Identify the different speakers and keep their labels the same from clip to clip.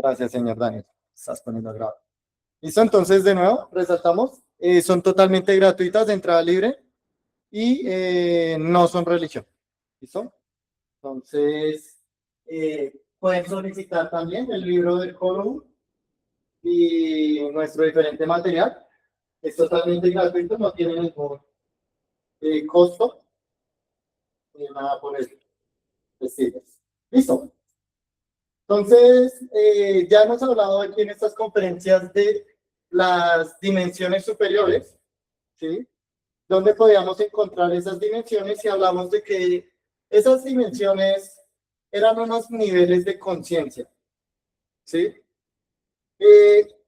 Speaker 1: Gracias, señor Daniel. Estás poniendo a grabar. Listo, entonces de nuevo, resaltamos, son totalmente gratuitas de entrada libre y no son religión. ¿Listo? Entonces, pueden solicitar también el libro del Coro y nuestro diferente material. Es totalmente gratuito, no tiene ningún costo ni nada por eso. Listo. Entonces, ya hemos hablado aquí en estas conferencias de las dimensiones superiores, ¿sí? ¿Dónde podíamos encontrar esas dimensiones? Y hablamos de que esas dimensiones eran unos niveles de conciencia, ¿sí?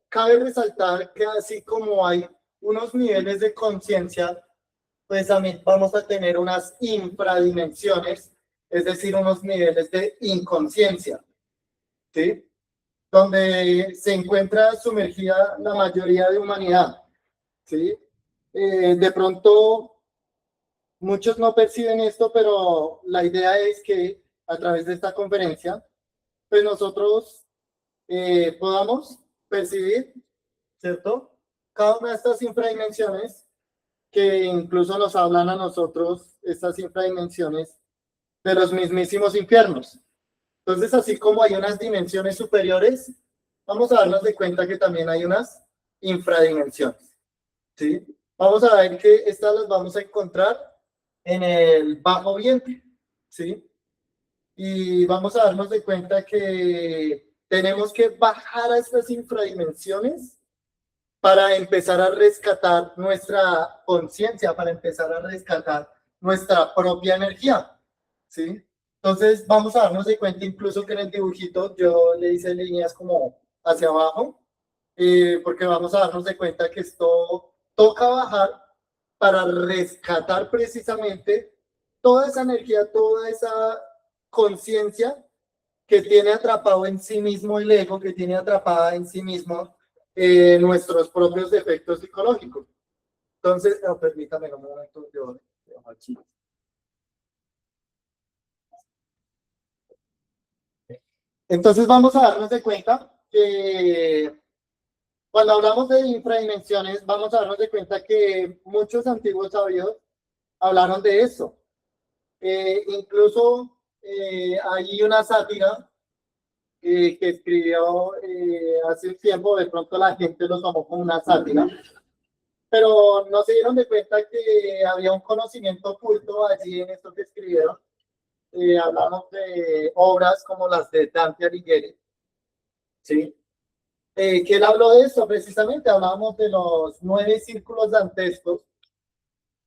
Speaker 1: Cabe resaltar que así como hay unos niveles de conciencia, pues también vamos a tener unas infradimensiones, es decir, unos niveles de inconsciencia, ¿sí? Donde se encuentra sumergida la mayoría de humanidad, ¿sí? De pronto, muchos no perciben esto, pero la idea es que a través de esta conferencia, pues nosotros podamos percibir, ¿cierto? Cada una de estas infradimensiones que incluso nos hablan a nosotros, estas infradimensiones, de los mismísimos infiernos. Entonces, así como hay unas dimensiones superiores, vamos a darnos de cuenta que también hay unas infradimensiones, ¿sí? Vamos a ver que estas las vamos a encontrar en el bajo vientre, ¿sí? Y vamos a darnos de cuenta que tenemos que bajar a estas infradimensiones para empezar a rescatar nuestra conciencia, para empezar a rescatar nuestra propia energía, ¿sí? Entonces vamos a darnos de cuenta incluso que en el dibujito yo le hice líneas como hacia abajo, porque vamos a darnos de cuenta que esto toca bajar para rescatar precisamente toda esa energía, toda esa conciencia que tiene atrapado en sí mismo el ego, que tiene atrapada en sí mismo nuestros propios defectos psicológicos. Entonces, permítame un momento, yo aquí. Entonces vamos a darnos de cuenta que cuando hablamos de infradimensiones, vamos a darnos de cuenta que muchos antiguos sabios hablaron de eso. Incluso hay una sátira que escribió hace un tiempo, de pronto la gente lo tomó como una sátira, pero no se dieron de cuenta que había un conocimiento oculto allí en esto que escribieron. Hablamos de obras como las de Dante Alighieri, ¿sí? Que él habló de eso precisamente, hablábamos de los 9 círculos dantescos,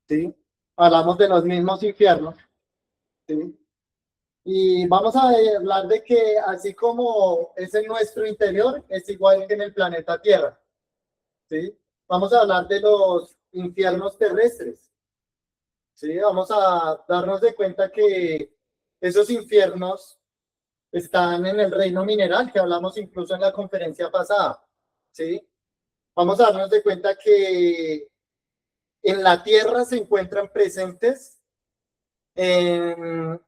Speaker 1: ¿sí? Hablamos de los mismos infiernos, ¿sí? Y vamos a hablar de que así como es en nuestro interior, es igual que en el planeta Tierra, ¿sí? Vamos a hablar de los infiernos terrestres, ¿sí? Vamos a darnos de cuenta que esos infiernos están en el reino mineral, que hablamos incluso en la conferencia pasada, ¿sí? Vamos a darnos de cuenta que en la Tierra se encuentran presentes en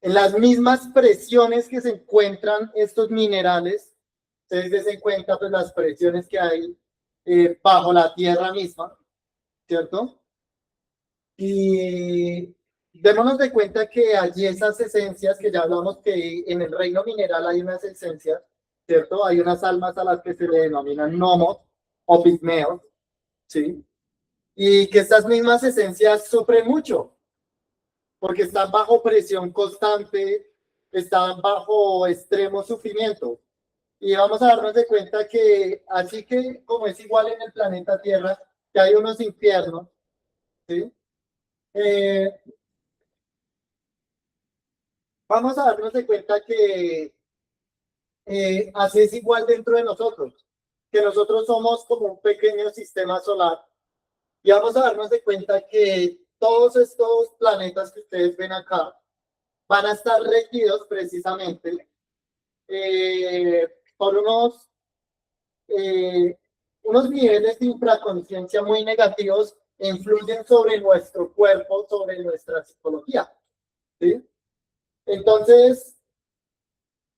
Speaker 1: las mismas presiones que se encuentran estos minerales. Ustedes den cuenta pues las presiones que hay bajo la tierra misma, ¿cierto? Y démonos de cuenta que allí esas esencias que ya hablamos que en el reino mineral hay unas esencias, ¿cierto? Hay unas almas a las que se le denominan gnomos o pigmeos, ¿sí? Y que estas mismas esencias sufren mucho porque están bajo presión constante, están bajo extremo sufrimiento. Y vamos a darnos de cuenta que, así que como es igual en el planeta Tierra, que hay unos infiernos, ¿sí? Vamos a darnos de cuenta que así es igual dentro de nosotros, que nosotros somos como un pequeño sistema solar. Y vamos a darnos de cuenta que todos estos planetas que ustedes ven acá van a estar regidos precisamente por unos niveles de infraconsciencia muy negativos e influyen sobre nuestro cuerpo, sobre nuestra psicología, ¿sí? Entonces,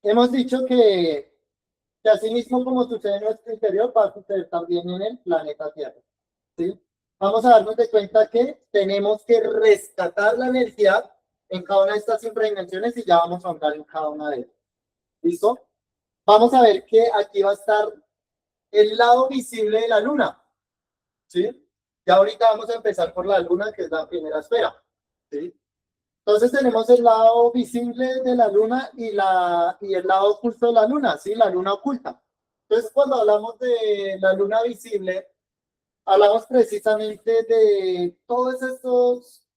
Speaker 1: hemos dicho que que asimismo como sucede en nuestro interior, va a suceder también en el planeta Tierra. ¿Sí? Vamos a darnos de cuenta que tenemos que rescatar la energía en cada una de estas infradimensiones y ya vamos a entrar en cada una de ellas. ¿Listo? Vamos a ver que aquí va a estar el lado visible de la luna. ¿Sí? Ya ahorita vamos a empezar por la luna, que es la primera esfera. ¿Sí? Entonces tenemos el lado visible de la luna y el lado oculto de la luna, ¿sí? La luna oculta. Entonces cuando hablamos de la luna visible, hablamos precisamente de todos estos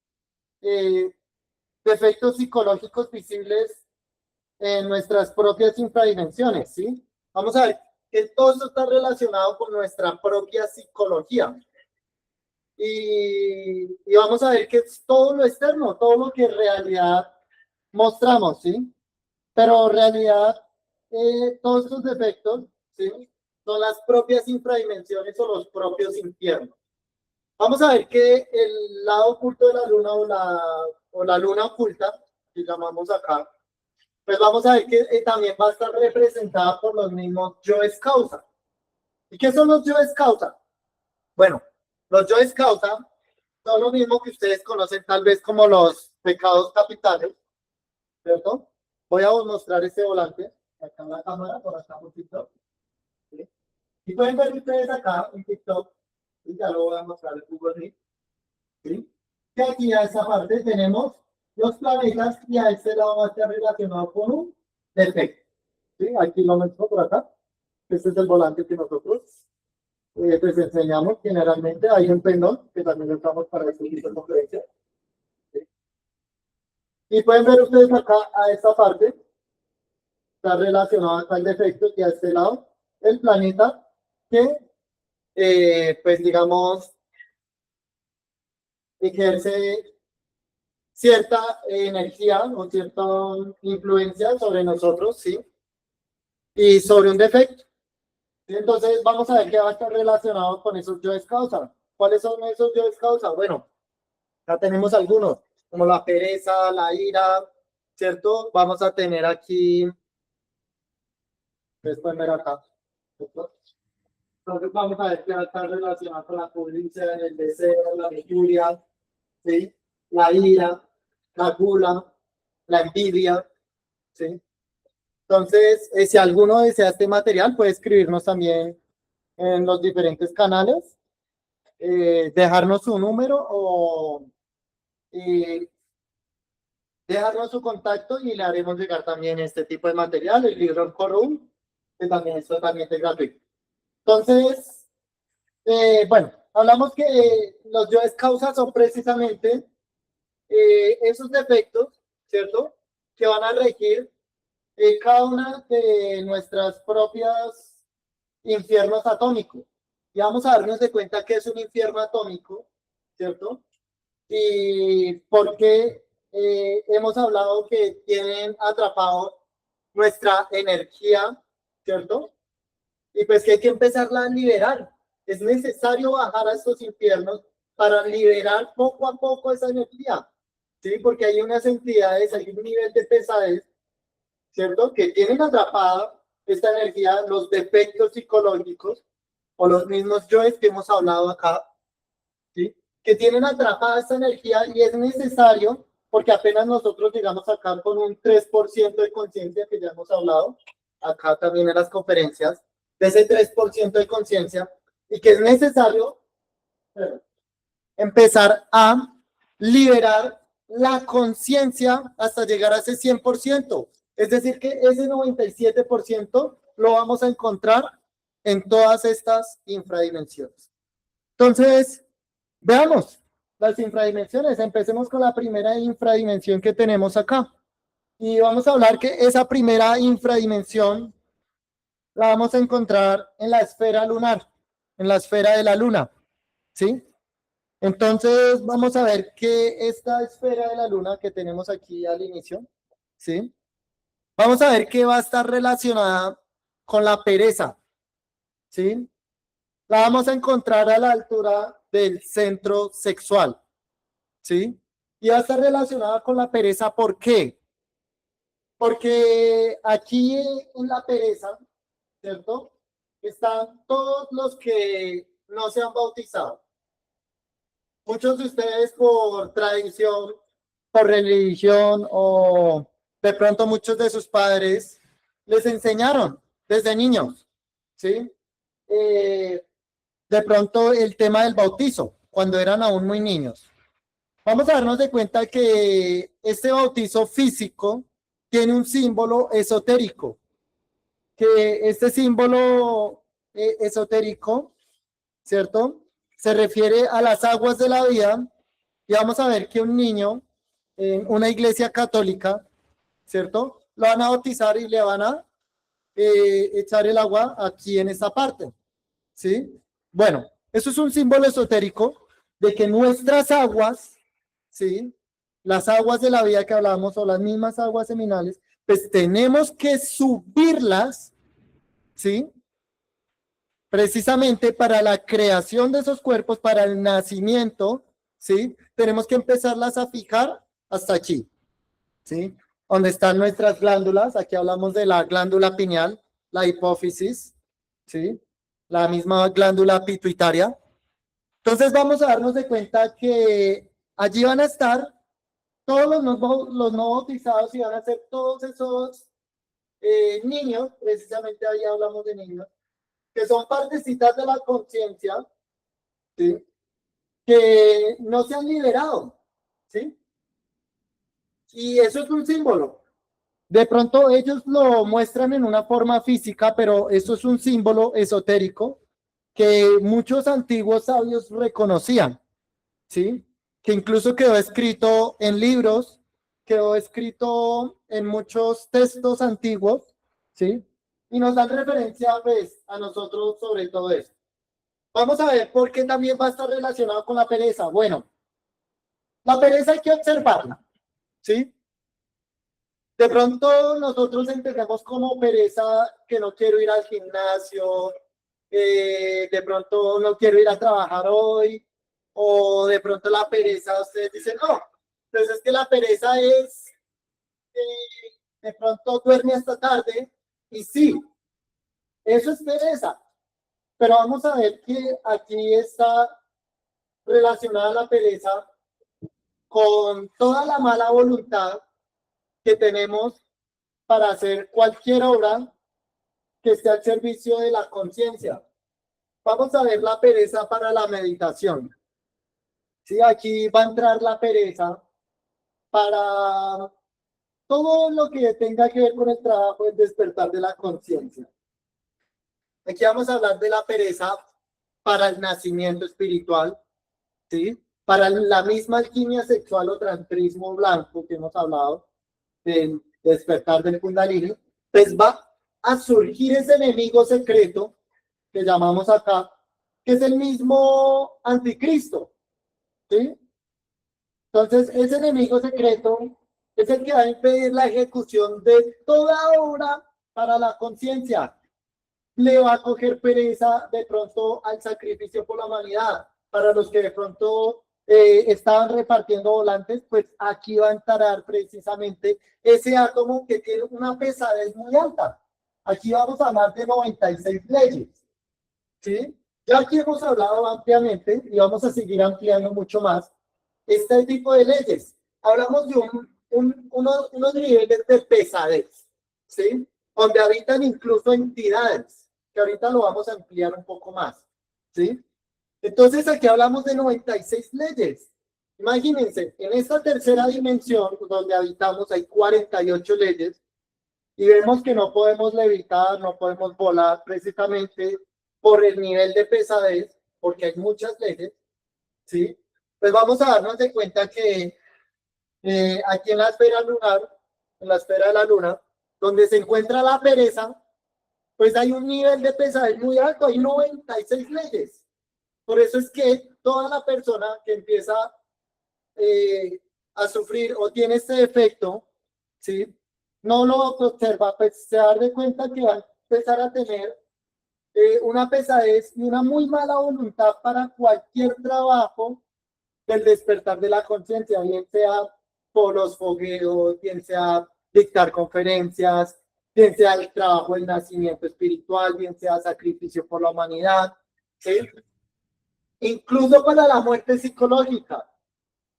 Speaker 1: defectos psicológicos visibles en nuestras propias infradimensiones, ¿sí? Vamos a ver que todo esto está relacionado con nuestra propia psicología. Y vamos a ver que es todo lo externo, todo lo que en realidad mostramos, ¿sí? Pero en realidad todos estos defectos, ¿sí? Son las propias infradimensiones o los propios infiernos. Vamos a ver que el lado oculto de la luna o la luna oculta, que llamamos acá, pues vamos a ver que también va a estar representada por los mismos yoes causa. ¿Y qué son los yoes causa? Bueno, los yoes causa son lo mismo que ustedes conocen tal vez como los pecados capitales, ¿cierto? Voy a mostrar ese volante, acá en la cámara, por acá por TikTok. ¿Sí? Y pueden ver ustedes acá en TikTok, y ya lo voy a mostrar en Google Meet, ¿sí? Que aquí a esa parte tenemos los planetas y a este lado va a estar relacionado con un defecto. ¿Sí? Aquí lo muestro por acá. Este es el volante que nosotros pues enseñamos generalmente. Hay un pendón que también lo usamos para este tipo de conferencias. ¿Sí? Y pueden ver ustedes acá a esta parte. Está relacionado acá el defecto que a este lado el planeta que pues digamos ejerce cierta energía o cierta influencia sobre nosotros, ¿sí? Y sobre un defecto. Entonces vamos a ver qué va a estar relacionado con esos yoes causa. ¿Cuáles son esos yoes causa? Bueno, ya tenemos algunos, como la pereza, la ira, ¿cierto? Vamos a tener aquí, ustedes pueden ver acá, ¿cierto? Entonces vamos a ver qué va a estar relacionado con la codicia, el deseo, la lujuria, ¿sí? La ira, la gula, la envidia, ¿sí? Entonces, si alguno desea este material, puede escribirnos también en los diferentes canales, dejarnos su número o dejarnos su contacto y le haremos llegar también este tipo de material, el libro Corum, que también es totalmente gratuito. Entonces, bueno, hablamos que los yoes causa son precisamente esos defectos, ¿cierto? Que van a regir cada una de nuestras propias infiernos atómicos. Y vamos a darnos de cuenta que es un infierno atómico, ¿cierto? Y porque hemos hablado que tienen atrapado nuestra energía, ¿cierto? Y pues que hay que empezarla a liberar. Es necesario bajar a estos infiernos para liberar poco a poco esa energía, ¿sí? Porque hay unas entidades, hay un nivel de pesadez, ¿cierto? Que tienen atrapada esta energía, los defectos psicológicos o los mismos yoes que hemos hablado acá, ¿sí? Que tienen atrapada esta energía y es necesario, porque apenas nosotros llegamos acá con un 3% de conciencia, que ya hemos hablado, acá también en las conferencias, de ese 3% de conciencia, y que es necesario empezar a liberar la conciencia hasta llegar a ese 100%. Es decir, que ese 97% lo vamos a encontrar en todas estas infradimensiones. Entonces, veamos las infradimensiones. Empecemos con la primera infradimensión que tenemos acá. Y vamos a hablar que esa primera infradimensión la vamos a encontrar en la esfera lunar, en la esfera de la luna, ¿sí? Entonces, vamos a ver que esta esfera de la luna que tenemos aquí al inicio, ¿sí? Vamos a ver que va a estar relacionada con la pereza, ¿sí? La vamos a encontrar a la altura del centro sexual, ¿sí? Y va a estar relacionada con la pereza, ¿por qué? Porque aquí en la pereza ¿cierto? Están todos los que no se han bautizado. Muchos de ustedes por tradición, por religión o de pronto muchos de sus padres les enseñaron desde niños, ¿sí? De pronto el tema del bautizo, cuando eran aún muy niños. Vamos a darnos de cuenta que este bautizo físico tiene un símbolo esotérico, que este símbolo esotérico, ¿cierto? Se refiere a las aguas de la vida y vamos a ver que un niño en una iglesia católica, ¿cierto? Lo van a bautizar y le van a echar el agua aquí en esta parte, ¿sí? Bueno, eso es un símbolo esotérico de que nuestras aguas, ¿sí? Las aguas de la vida que hablamos o las mismas aguas seminales, pues tenemos que subirlas, ¿sí? Precisamente para la creación de esos cuerpos, para el nacimiento, ¿sí? Tenemos que empezarlas a fijar hasta aquí, ¿sí? Donde están nuestras glándulas, aquí hablamos de la glándula pineal, la hipófisis, ¿sí? La misma glándula pituitaria. Entonces vamos a darnos de cuenta que allí van a estar todos los no bautizados y van a ser todos esos niños, precisamente ahí hablamos de niños, que son partecitas de la conciencia, ¿sí? Que no se han liberado, ¿sí? Y eso es un símbolo. De pronto ellos lo muestran en una forma física, pero eso es un símbolo esotérico que muchos antiguos sabios reconocían, ¿sí? Que incluso quedó escrito en libros, quedó escrito en muchos textos antiguos, ¿sí? Y nos dan referencia, pues, a nosotros sobre todo esto. Vamos a ver por qué también va a estar relacionado con la pereza. Bueno, la pereza hay que observarla, ¿sí? De pronto nosotros entendemos como pereza que no quiero ir al gimnasio, de pronto no quiero ir a trabajar hoy, o de pronto la pereza, ustedes dicen, no, pues es que la pereza es, de pronto duerme hasta tarde, y sí, eso es pereza, pero vamos a ver que aquí está relacionada la pereza con toda la mala voluntad que tenemos para hacer cualquier obra que esté al servicio de la conciencia. Vamos a ver la pereza para la meditación. Sí, aquí va a entrar la pereza para todo lo que tenga que ver con el trabajo del despertar de la conciencia. Aquí vamos a hablar de la pereza para el nacimiento espiritual, ¿sí? Para la misma alquimia sexual o tantrismo blanco que hemos hablado, del despertar del Kundalini, pues va a surgir ese enemigo secreto que llamamos acá, que es el mismo anticristo, ¿sí? Entonces, ese enemigo secreto es el que va a impedir la ejecución de toda obra para la conciencia. Le va a coger pereza de pronto al sacrificio por la humanidad. Para los que de pronto estaban repartiendo volantes, pues aquí va a entrar precisamente ese átomo que tiene una pesadez muy alta. Aquí vamos a hablar de 96 leyes, ¿sí? Ya aquí hemos hablado ampliamente y vamos a seguir ampliando mucho más este tipo de leyes. Hablamos de unos niveles de pesadez, ¿sí? Donde habitan incluso entidades, que ahorita lo vamos a ampliar un poco más, ¿sí? Entonces aquí hablamos de 96 leyes. Imagínense, en esta tercera dimensión donde habitamos hay 48 leyes y vemos que no podemos levitar, no podemos volar precisamente por el nivel de pesadez, porque hay muchas leyes, ¿sí? Pues vamos a darnos de cuenta que aquí en la esfera lunar, en la esfera de la luna, donde se encuentra la pereza, pues hay un nivel de pesadez muy alto, hay 96 leyes. Por eso es que toda la persona que empieza a sufrir o tiene este defecto, ¿sí? No lo observa, pues se da de cuenta que va a empezar a tener una pesadez y una muy mala voluntad para cualquier trabajo del despertar de la conciencia, bien sea por los fogueos, bien sea dictar conferencias, bien sea el trabajo del nacimiento espiritual, bien sea sacrificio por la humanidad, ¿sí? Incluso para la muerte psicológica.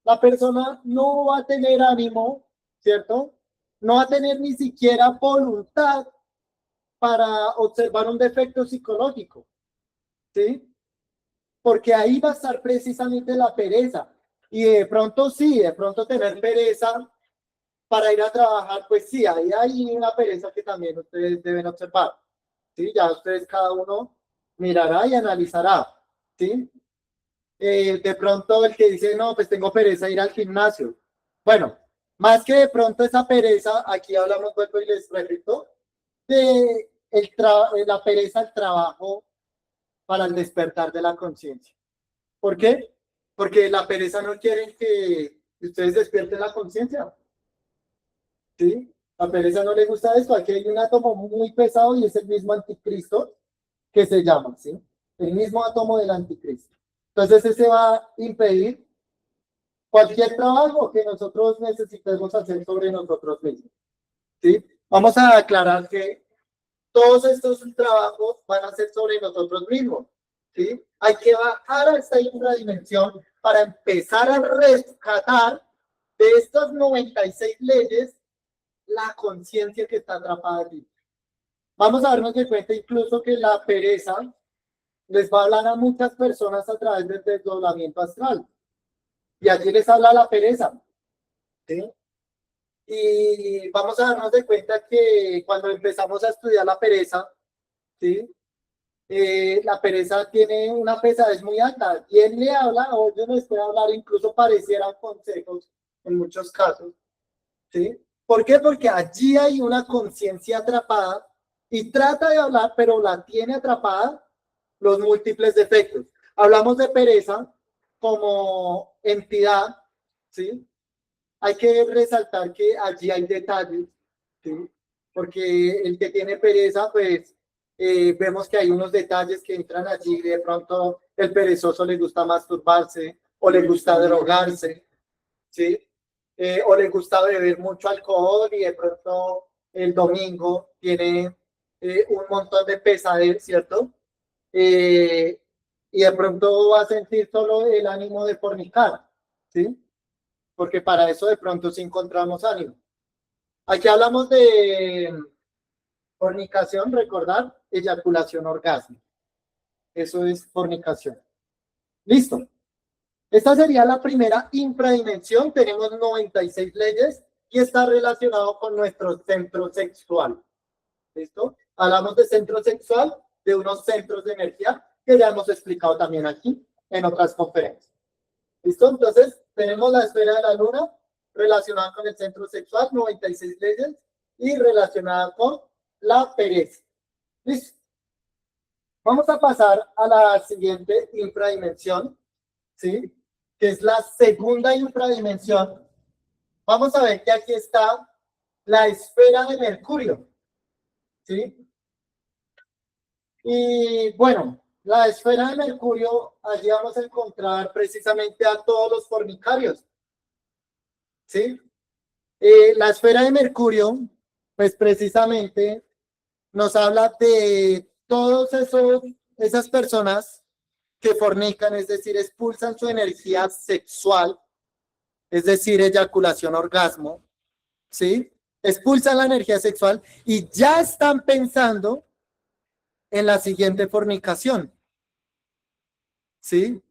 Speaker 1: La persona no va a tener ánimo, ¿cierto? No va a tener ni siquiera voluntad para observar un defecto psicológico, ¿sí? Porque ahí va a estar precisamente la pereza. Y de pronto sí, de pronto tener pereza para ir a trabajar, pues sí, ahí hay una pereza que también ustedes deben observar, ¿sí? Ya ustedes cada uno mirará y analizará, ¿sí? De pronto el que dice, no, pues tengo pereza de ir al gimnasio. Bueno, más que de pronto esa pereza, aquí hablamos, vuelvo y les repito, de la pereza al trabajo para el despertar de la conciencia. ¿Por qué? Porque la pereza no quiere que ustedes despierten la conciencia, ¿sí? La pereza no le gusta esto. Aquí hay un átomo muy pesado y es el mismo anticristo que se llama, ¿sí? El mismo átomo del anticristo. Entonces, ese va a impedir cualquier trabajo que nosotros necesitemos hacer sobre nosotros mismos, ¿sí? Vamos a aclarar que todos estos trabajos van a ser sobre nosotros mismos, ¿sí? Hay que bajar a esta infradimensión para empezar a rescatar de estas 96 leyes la conciencia que está atrapada aquí. Vamos a darnos de cuenta incluso que la pereza les va a hablar a muchas personas a través del desdoblamiento astral. Y allí les habla la pereza, ¿sí? Y vamos a darnos de cuenta que cuando empezamos a estudiar la pereza, ¿sí? La pereza tiene una pesadez muy alta. Y él le habla, o yo les puedo hablar, incluso parecieran consejos en muchos casos, ¿sí? ¿Por qué? Porque allí hay una conciencia atrapada y trata de hablar, pero la tiene atrapada los múltiples defectos. Hablamos de pereza como entidad, ¿sí? Hay que resaltar que allí hay detalles, ¿sí? Porque el que tiene pereza, pues vemos que hay unos detalles que entran allí. De pronto, el perezoso le gusta masturbarse o le gusta drogarse, ¿sí? O le gusta beber mucho alcohol y de pronto el domingo tiene un montón de pesadez, ¿cierto? Eh, y de pronto va a sentir solo el ánimo de fornicar, ¿sí? Porque para eso de pronto sí encontramos ánimo. Aquí hablamos de fornicación, recordar, eyaculación, orgasmo. Eso es fornicación. Listo. Esta sería la primera infradimensión. Tenemos 96 leyes y está relacionado con nuestro centro sexual. ¿Listo? Hablamos de centro sexual, de unos centros de energía que ya hemos explicado también aquí en otras conferencias. ¿Listo? Entonces, tenemos la esfera de la luna relacionada con el centro sexual, 96 leyes, y relacionada con la pereza. ¿Listo? Vamos a pasar a la siguiente infradimensión, ¿sí? Que es la segunda infradimensión. Vamos a ver que aquí está la esfera de Mercurio, ¿sí? Y bueno, la esfera de Mercurio, allí vamos a encontrar precisamente a todos los fornicarios, ¿sí? La esfera de Mercurio, pues precisamente nos habla de todos esas personas que fornican, es decir, expulsan su energía sexual, es decir, eyaculación, orgasmo, ¿sí? Expulsan la energía sexual y ya están pensando en la siguiente fornicación, ¿sí?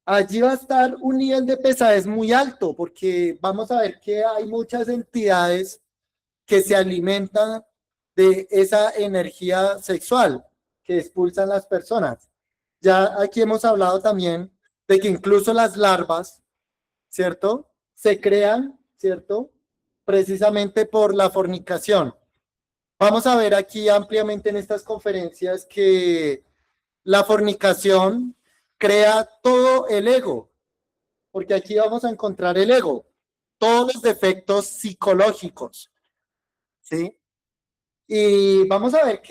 Speaker 1: Allí va a estar un nivel de pesadez muy alto porque vamos a ver que hay muchas entidades que se alimentan de esa energía sexual que expulsan las personas. Ya aquí hemos hablado también de que incluso las larvas, ¿cierto? Se crean, ¿cierto? Precisamente por la fornicación. Vamos a ver aquí ampliamente en estas conferencias que la fornicación crea todo el ego, porque aquí vamos a encontrar el ego, todos los defectos psicológicos, ¿sí? Y vamos a ver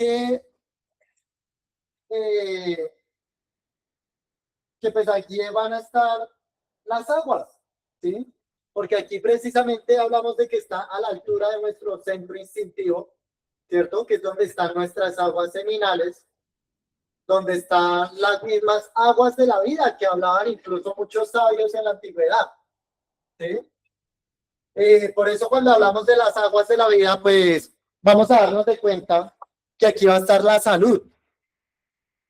Speaker 1: eh, que pues aquí van a estar las aguas, ¿sí? Porque aquí precisamente hablamos de que está a la altura de nuestro centro instintivo, ¿cierto? Que es donde están nuestras aguas seminales, donde están las mismas aguas de la vida que hablaban incluso muchos sabios en la antigüedad, ¿sí? Por eso cuando hablamos de las aguas de la vida, pues vamos a darnos de cuenta que aquí va a estar la salud,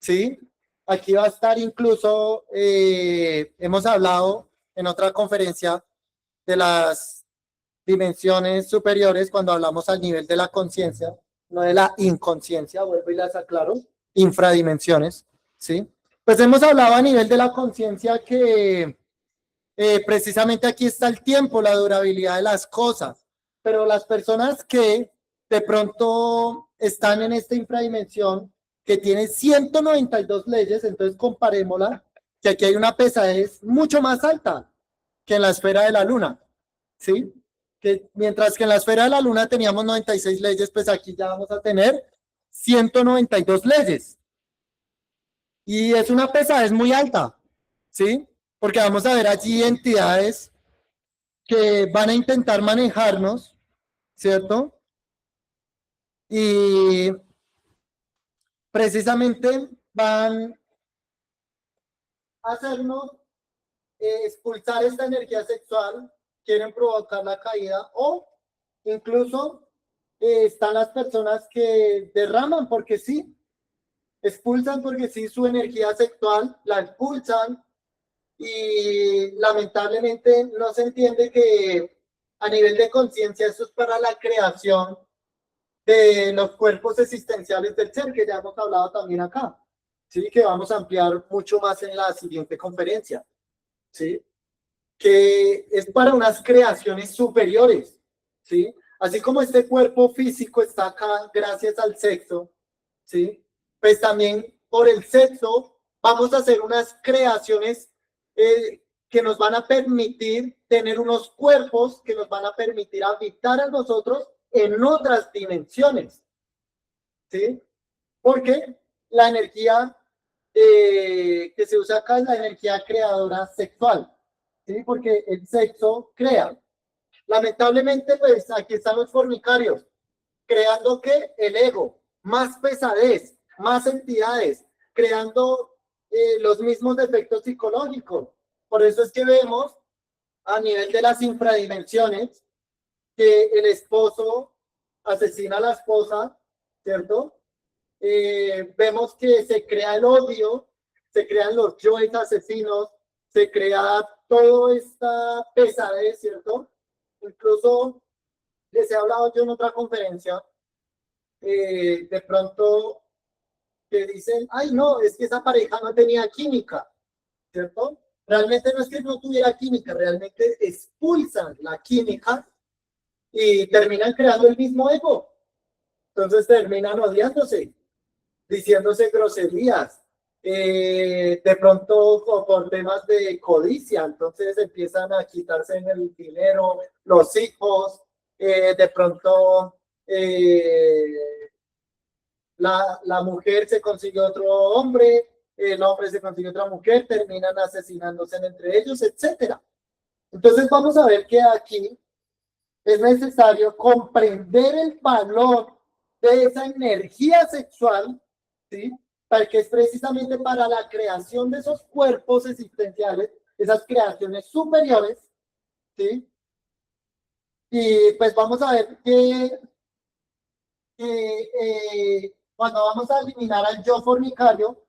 Speaker 1: ¿sí? Aquí va a estar incluso, hemos hablado en otra conferencia de las dimensiones superiores cuando hablamos al nivel de la conciencia, no de la inconsciencia, vuelvo y las aclaro, infradimensiones, ¿sí? Pues hemos hablado a nivel de la conciencia que precisamente aquí está el tiempo, la durabilidad de las cosas, pero las personas que de pronto están en esta infradimensión que tiene 192 leyes, entonces comparémosla, que aquí hay una pesadez mucho más alta que en la esfera de la luna, ¿sí? Que mientras que en la esfera de la luna teníamos 96 leyes, pues aquí ya vamos a tener 192 leyes. Y es una pesadez muy alta, ¿sí? Porque vamos a ver allí entidades que van a intentar manejarnos, ¿cierto? Y precisamente van a hacernos expulsar esta energía sexual, quieren provocar la caída o incluso están las personas que derraman porque sí, expulsan porque sí su energía sexual, la expulsan y lamentablemente no se entiende que a nivel de conciencia eso es para la creación de los cuerpos existenciales del ser, que ya hemos hablado también acá, ¿sí? Que vamos a ampliar mucho más en la siguiente conferencia, ¿sí? Que es para unas creaciones superiores, ¿sí? Así como este cuerpo físico está acá gracias al sexo, ¿sí? Pues también por el sexo vamos a hacer unas creaciones que nos van a permitir tener unos cuerpos que nos van a permitir habitar a nosotros en otras dimensiones, ¿sí? Porque la energía que se usa acá es la energía creadora sexual, ¿sí? Porque el sexo crea. Lamentablemente, pues aquí están los fornicarios, creando que el ego, más pesadez, más entidades, creando los mismos defectos psicológicos. Por eso es que vemos a nivel de las infradimensiones que el esposo asesina a la esposa, ¿cierto? Vemos que se crea el odio, se crean los yoes asesinos, se crea toda esta pesadez, ¿cierto? Incluso les he hablado yo en otra conferencia, de pronto que dicen, ay no, es que esa pareja no tenía química, ¿cierto? Realmente no es que no tuviera química, realmente expulsan la química y terminan creando el mismo ego. Entonces terminan odiándose, diciéndose groserías, de pronto por temas de codicia, entonces empiezan a quitarse en el dinero, los hijos, de pronto la mujer se consigue otro hombre, el hombre se consigue otra mujer, terminan asesinándose entre ellos, etcétera. Entonces vamos a ver que aquí es necesario comprender el valor de esa energía sexual, ¿sí? Para que es precisamente para la creación de esos cuerpos existenciales, esas creaciones superiores, ¿sí? Y pues vamos a ver que cuando vamos a eliminar al yo fornicario,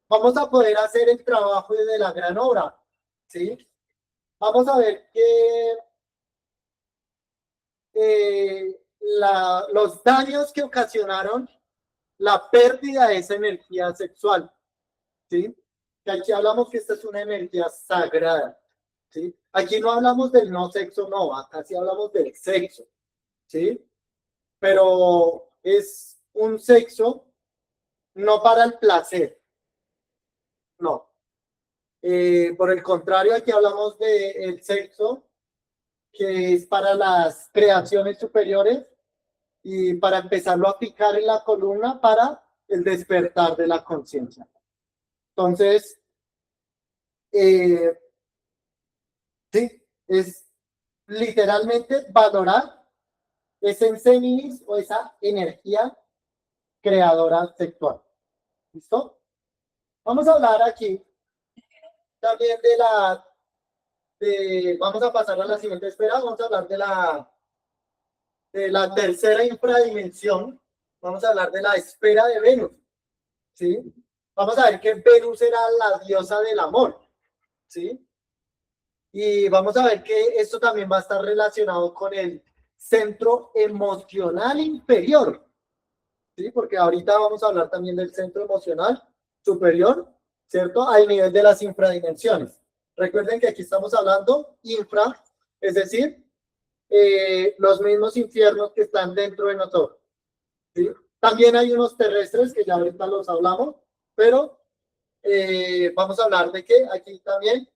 Speaker 1: vamos a poder hacer el trabajo de la gran obra, ¿sí? Vamos a ver que los daños que ocasionaron la pérdida de esa energía sexual, ¿sí? Que aquí hablamos que esta es una energía sagrada, ¿sí? Aquí no hablamos del no sexo, no, acá sí hablamos del sexo, ¿sí? Pero es un sexo no para el placer, no. Por el contrario, aquí hablamos del sexo que es para las creaciones superiores y para empezarlo a fijar en la columna para el despertar de la conciencia. Entonces, sí, es literalmente valorar ese enseminis o esa energía creadora sexual. ¿Listo? Vamos a hablar aquí también vamos a pasar a la siguiente esfera, vamos a hablar de la tercera infradimensión, vamos a hablar de la esfera de Venus, ¿sí? Vamos a ver que Venus era la diosa del amor, ¿sí? Y vamos a ver que esto también va a estar relacionado con el centro emocional inferior, ¿sí? Porque ahorita vamos a hablar también del centro emocional superior, ¿cierto? Al nivel de las infradimensiones. Recuerden que aquí estamos hablando infra, es decir, los mismos infiernos que están dentro de nosotros, ¿sí? También hay unos terrestres que ya ahorita los hablamos, pero vamos a hablar de que aquí también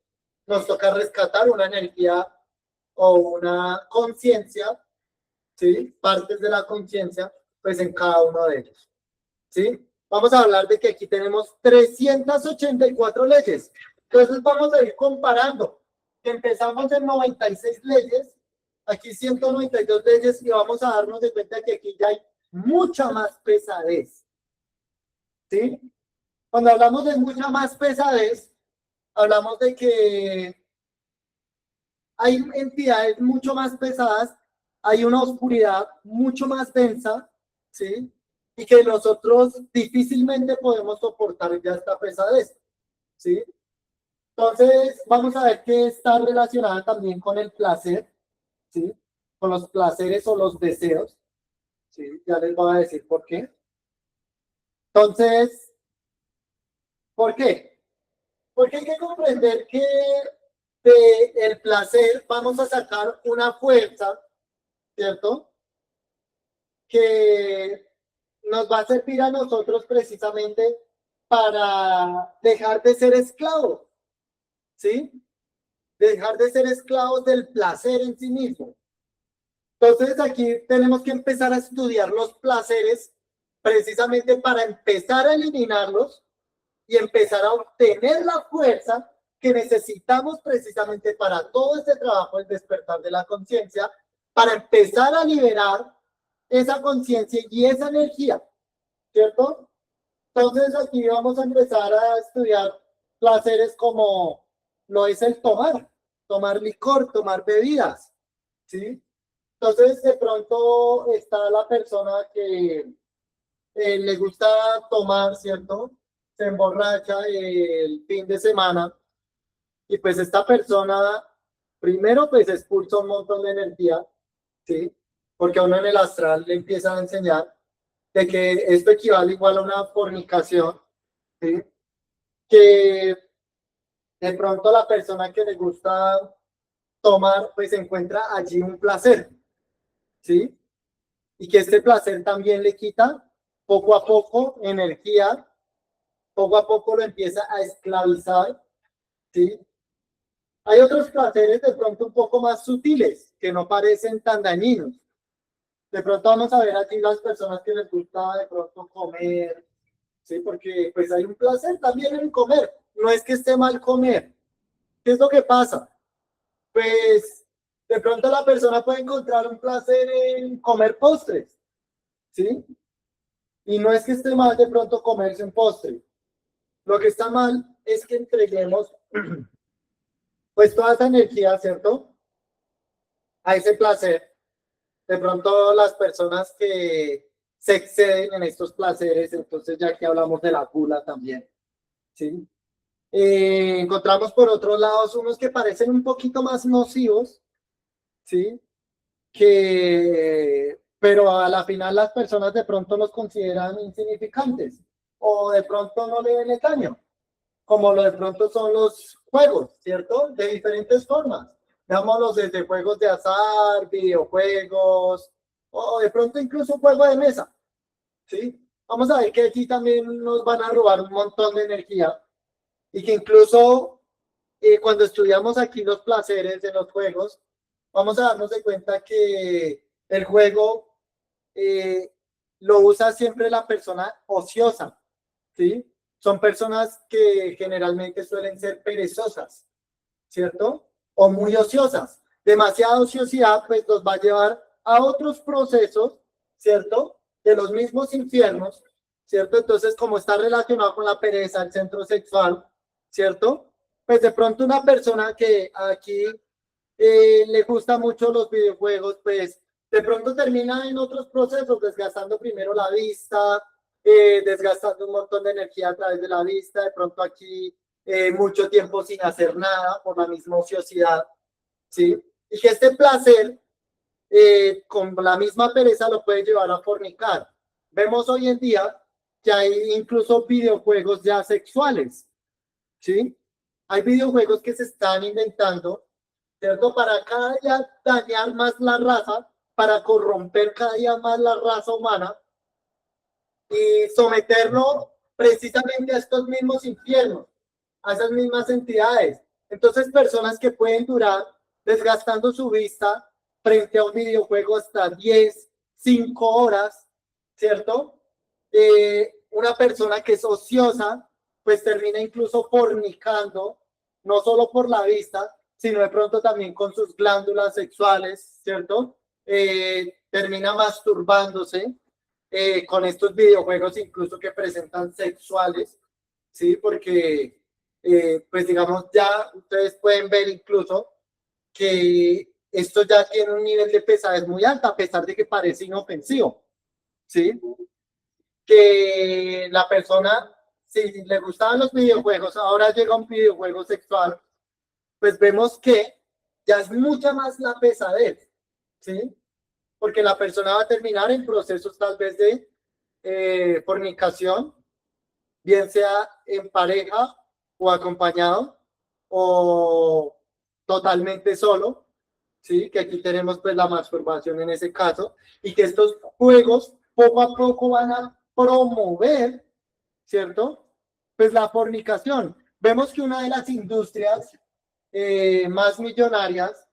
Speaker 1: nos toca rescatar una energía o una conciencia, ¿sí? Partes de la conciencia, pues en cada uno de ellos, ¿sí? Vamos a hablar de que aquí tenemos 384 leyes. Entonces vamos a ir comparando. Empezamos en 96 leyes, aquí 192 leyes y vamos a darnos de cuenta que aquí ya hay mucha más pesadez, ¿sí? Cuando hablamos de mucha más pesadez, hablamos de que hay entidades mucho más pesadas, hay una oscuridad mucho más densa, ¿sí? Y que nosotros difícilmente podemos soportar ya esta pesadez, ¿sí? Entonces, vamos a ver que está relacionada también con el placer, ¿sí? Con los placeres o los deseos, ¿sí? Ya les voy a decir por qué. Entonces, ¿por qué? Porque hay que comprender que del placer vamos a sacar una fuerza, ¿cierto? Que nos va a servir a nosotros precisamente para dejar de ser esclavos, ¿sí? Dejar de ser esclavos del placer en sí mismo. Entonces aquí tenemos que empezar a estudiar los placeres precisamente para empezar a eliminarlos y empezar a obtener la fuerza que necesitamos precisamente para todo este trabajo del despertar de la conciencia, para empezar a liberar esa conciencia y esa energía, ¿cierto? Entonces aquí vamos a empezar a estudiar placeres como lo es el tomar licor, tomar bebidas, ¿sí? Entonces de pronto está la persona que le gusta tomar, ¿cierto? Se emborracha el fin de semana y pues esta persona primero pues expulsa un montón de energía, ¿sí? Porque a uno en el astral le empiezan a enseñar de que esto equivale igual a una fornicación, ¿sí? Que de pronto la persona que le gusta tomar pues encuentra allí un placer, ¿sí? Y que este placer también le quita poco a poco energía, poco a poco lo empieza a esclavizar, ¿sí? Hay otros placeres de pronto un poco más sutiles, que no parecen tan dañinos. De pronto vamos a ver aquí las personas que les gusta de pronto comer, ¿sí? Porque pues hay un placer también en comer. No es que esté mal comer. ¿Qué es lo que pasa? Pues de pronto la persona puede encontrar un placer en comer postres, ¿sí? Y no es que esté mal de pronto comerse un postre. Lo que está mal es que entreguemos pues toda esa energía, ¿cierto? A ese placer. De pronto las personas que se exceden en estos placeres, entonces ya que hablamos de la gula también, ¿sí? Encontramos por otros lados unos que parecen un poquito más nocivos, ¿sí? Pero a la final las personas de pronto los consideran insignificantes o de pronto no le ven el daño, como lo de pronto son los juegos, ¿cierto? De diferentes formas. Veámoslos desde juegos de azar, videojuegos, o de pronto incluso juego de mesa, ¿sí? Vamos a ver que aquí también nos van a robar un montón de energía y que incluso cuando estudiamos aquí los placeres de los juegos, vamos a darnos de cuenta que el juego lo usa siempre la persona ociosa, ¿sí? Son personas que generalmente suelen ser perezosas, ¿cierto? O muy ociosas. Demasiada ociosidad pues los va a llevar a otros procesos, ¿cierto? De los mismos infiernos, ¿cierto? Entonces, como está relacionado con la pereza, el centro sexual, ¿cierto? Pues de pronto una persona que aquí le gusta mucho los videojuegos, pues de pronto termina en otros procesos, desgastando primero la vista, desgastando un montón de energía a través de la vista, de pronto aquí mucho tiempo sin hacer nada por la misma ociosidad, ¿sí? Y que este placer con la misma pereza lo puede llevar a fornicar. Vemos hoy en día que hay incluso videojuegos ya sexuales, ¿sí? Hay videojuegos que se están inventando, ¿cierto? Para cada día dañar más la raza, para corromper cada día más la raza humana y someterlo precisamente a estos mismos infiernos, a esas mismas entidades. Entonces, personas que pueden durar desgastando su vista frente a un videojuego hasta 10, 5 horas, ¿cierto? Una persona que es ociosa, pues termina incluso fornicando, no solo por la vista, sino de pronto también con sus glándulas sexuales, ¿cierto? Termina masturbándose con estos videojuegos incluso que presentan sexuales, ¿sí? Porque, pues digamos, ya ustedes pueden ver incluso que esto ya tiene un nivel de pesadez muy alto, a pesar de que parece inofensivo, ¿sí? Que la persona, si le gustaban los videojuegos, ahora llega un videojuego sexual, pues vemos que ya es mucha más la pesadez, ¿sí? Porque la persona va a terminar en procesos tal vez de fornicación, bien sea en pareja o acompañado o totalmente solo, ¿sí? Que aquí tenemos pues la masturbación en ese caso y que estos juegos poco a poco van a promover, ¿cierto? Pues la fornicación. Vemos que una de las industrias más millonarias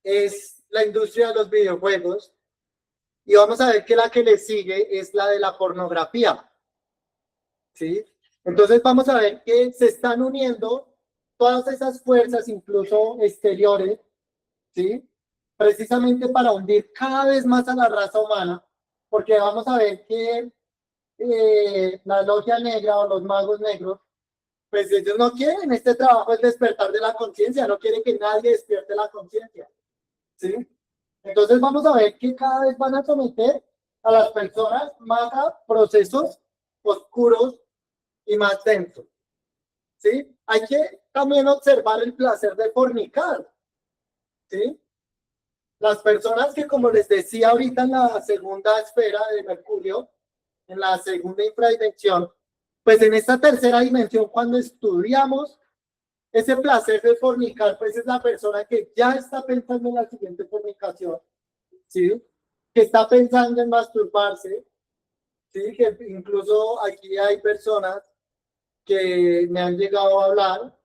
Speaker 1: es la industria de los videojuegos y vamos a ver que la que le sigue es la de la pornografía, ¿sí? Entonces vamos a ver que se están uniendo todas esas fuerzas, incluso exteriores, ¿sí? Precisamente para hundir cada vez más a la raza humana, porque vamos a ver que la logia negra o los magos negros, pues ellos no quieren este trabajo, el despertar de la conciencia, no quieren que nadie despierte la conciencia, ¿sí? Entonces vamos a ver que cada vez van a someter a las personas más a procesos oscuros y más densos, ¿sí? Hay que también observar el placer de fornicar, ¿sí? Las personas que, como les decía ahorita en la segunda esfera de Mercurio, en la segunda infradimensión, pues en esta tercera dimensión, cuando estudiamos ese placer de fornicar, pues es la persona que ya está pensando en la siguiente fornicación, ¿sí? Que está pensando en masturbarse, ¿sí? Que incluso aquí hay personas que me han llegado a hablar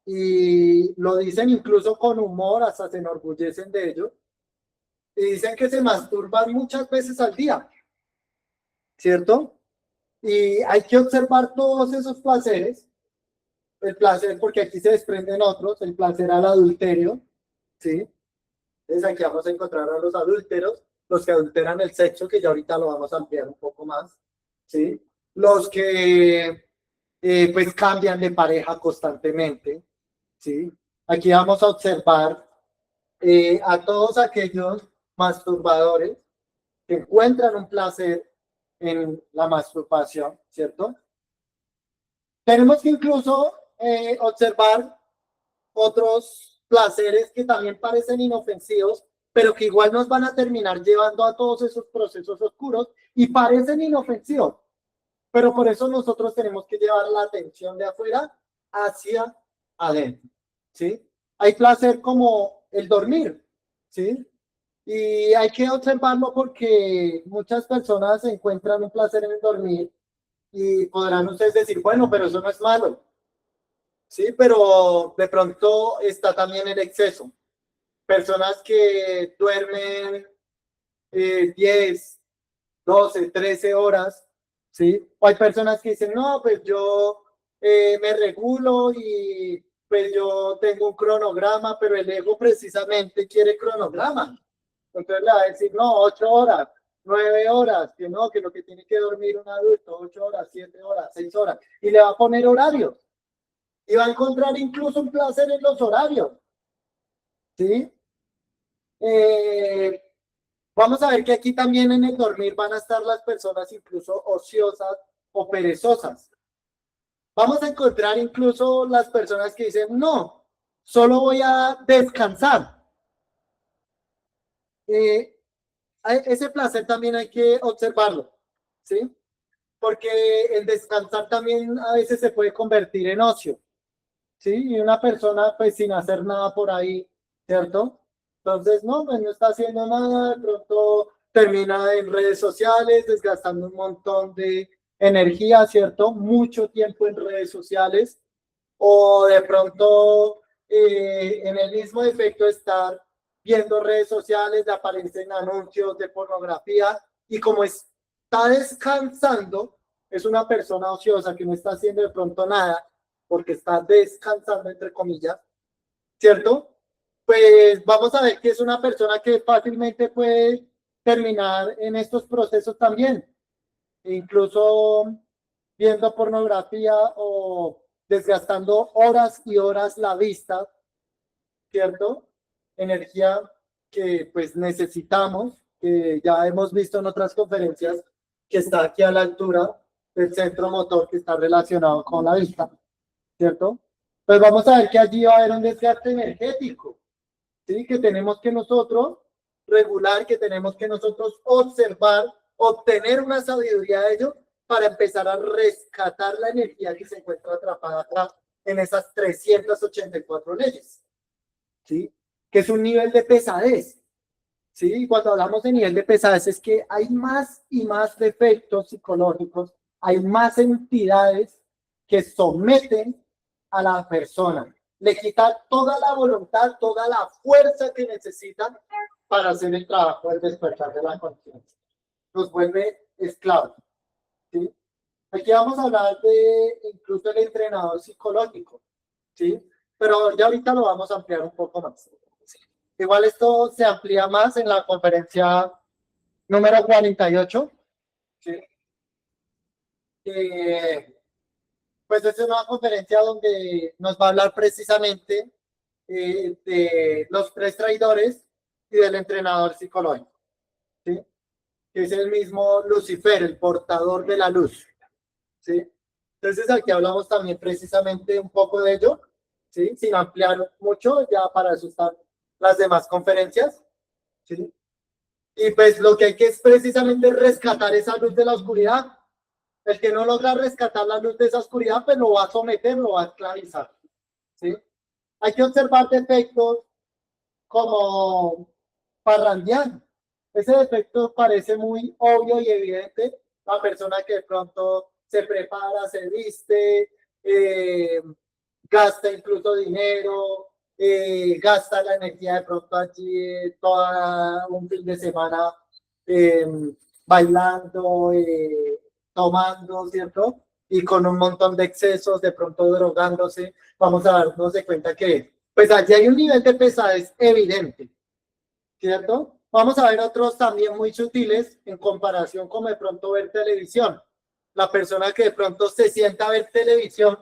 Speaker 1: y lo dicen incluso con humor, hasta se enorgullecen de ello, y dicen que se masturban muchas veces al día, ¿cierto? Y hay que observar todos esos placeres, el placer, porque aquí se desprenden otros, el placer al adulterio, ¿sí? Entonces aquí vamos a encontrar a los adúlteros, los que adulteran el sexo, que ya ahorita lo vamos a ampliar un poco más, ¿sí? Los que pues cambian de pareja constantemente, ¿sí? Aquí vamos a observar a todos aquellos masturbadores que encuentran un placer en la masturbación, ¿cierto? Tenemos que incluso observar otros placeres que también parecen inofensivos, pero que igual nos van a terminar llevando a todos esos procesos oscuros y parecen inofensivos. Pero por eso nosotros tenemos que llevar la atención de afuera hacia adentro, ¿sí? Hay placer como el dormir, ¿sí? Y hay que observarlo porque muchas personas encuentran un placer en el dormir y podrán ustedes decir, bueno, pero eso no es malo, ¿sí? Pero de pronto está también el exceso. Personas que duermen 10, 12, 13 horas, ¿sí? O hay personas que dicen, no, pues yo me regulo y pues yo tengo un cronograma, pero el ego precisamente quiere cronograma. Entonces le va a decir, no, 8 horas, 9 horas, que no, que lo que tiene que dormir un adulto, 8 horas, 7 horas, 6 horas, y le va a poner horarios. Y va a encontrar incluso un placer en los horarios. ¿Sí? Vamos a ver que aquí también en el dormir van a estar las personas incluso ociosas o perezosas. Vamos a encontrar incluso las personas que dicen, no, solo voy a descansar. Ese placer también hay que observarlo, ¿sí? Porque el descansar también a veces se puede convertir en ocio, ¿sí? Y una persona pues sin hacer nada por ahí, ¿cierto? Entonces, no, pues no está haciendo nada, de pronto termina en redes sociales, desgastando un montón de energía, ¿cierto? Mucho tiempo en redes sociales, o de pronto en el mismo efecto estar viendo redes sociales, le aparecen anuncios de pornografía, y como está descansando, es una persona ociosa que no está haciendo de pronto nada, porque está descansando, entre comillas, ¿cierto? Pues vamos a ver que es una persona que fácilmente puede terminar en estos procesos también, incluso viendo pornografía o desgastando horas y horas la vista, ¿cierto? Energía que pues necesitamos, que ya hemos visto en otras conferencias, que está aquí a la altura del centro motor que está relacionado con la vista, ¿cierto? Pues vamos a ver que allí va a haber un desgaste energético, ¿sí? Que tenemos que nosotros regular, que tenemos que nosotros observar, obtener una sabiduría de ello para empezar a rescatar la energía que se encuentra atrapada acá en esas 384 leyes, ¿sí? Que es un nivel de pesadez, ¿sí? Y cuando hablamos de nivel de pesadez es que hay más y más defectos psicológicos, hay más entidades que someten a la persona, le quita toda la voluntad, toda la fuerza que necesitan para hacer el trabajo del despertar de la conciencia. Los vuelve esclavos, ¿sí? Aquí vamos a hablar de incluso el entrenador psicológico, ¿sí? Pero ya ahorita lo vamos a ampliar un poco más. ¿Sí? Igual esto se amplía más en la conferencia número 48, ¿sí? Pues es una conferencia donde nos va a hablar precisamente de los 3 traidores y del entrenador psicológico, ¿sí? Que es el mismo Lucifer, el portador de la luz, ¿sí? Entonces aquí hablamos también precisamente un poco de ello, ¿sí? Sin ampliar mucho, ya para eso están las demás conferencias, ¿sí? Y pues lo que hay que es precisamente rescatar esa luz de la oscuridad. El que no logra rescatar la luz de esa oscuridad, pues lo va a someter, lo va a esclavizar, ¿sí? Hay que observar defectos como parrandear. Ese defecto parece muy obvio y evidente. La persona que de pronto se prepara, se viste, gasta incluso dinero, gasta la energía de pronto allí toda un fin de semana eh, bailando, tomando, ¿cierto? Y con un montón de excesos, de pronto drogándose, vamos a darnos de cuenta que pues allí hay un nivel de pesadez evidente, ¿cierto? Vamos a ver otros también muy sutiles en comparación con de pronto ver televisión. La persona que de pronto se sienta a ver televisión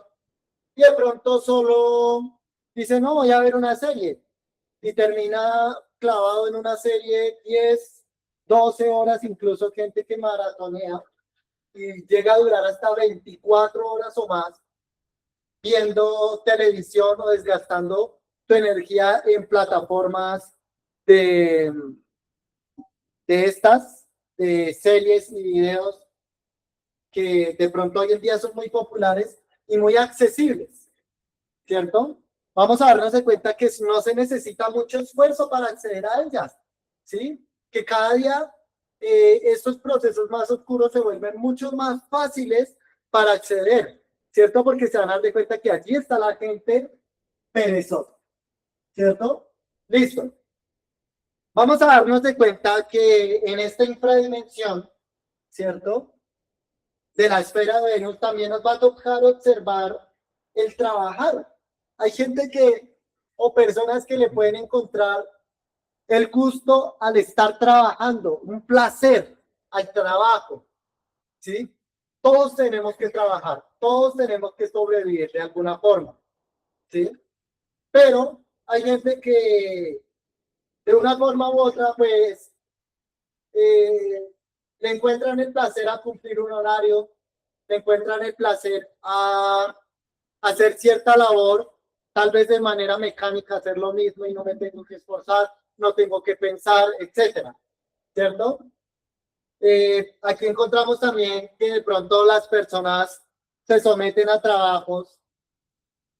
Speaker 1: y de pronto solo dice, no, voy a ver una serie y termina clavado en una serie 10, 12 horas, incluso gente que maratonea y llega a durar hasta 24 horas o más viendo televisión o desgastando tu energía en plataformas de, de estas, de series y videos que de pronto hoy en día son muy populares y muy accesibles, ¿cierto? Vamos a darnos de cuenta que no se necesita mucho esfuerzo para acceder a ellas, ¿sí? Que cada día estos procesos más oscuros se vuelven mucho más fáciles para acceder, ¿cierto? Porque se van a dar de cuenta que allí está la gente perezosa, ¿cierto? Listo. Vamos a darnos de cuenta que en esta infradimensión, ¿cierto? De la esfera de Venus también nos va a tocar observar el trabajar. hay gente o personas que le pueden encontrar el gusto al estar trabajando, un placer al trabajo, ¿sí? Todos tenemos que trabajar, todos tenemos que sobrevivir de alguna forma, ¿sí? Pero hay gente que de una forma u otra, pues, le encuentran el placer a cumplir un horario, le encuentran el placer a hacer cierta labor, tal vez de manera mecánica, hacer lo mismo y no me tengo que esforzar, no tengo que pensar, etcétera, ¿cierto? Aquí encontramos también que de pronto las personas se someten a trabajos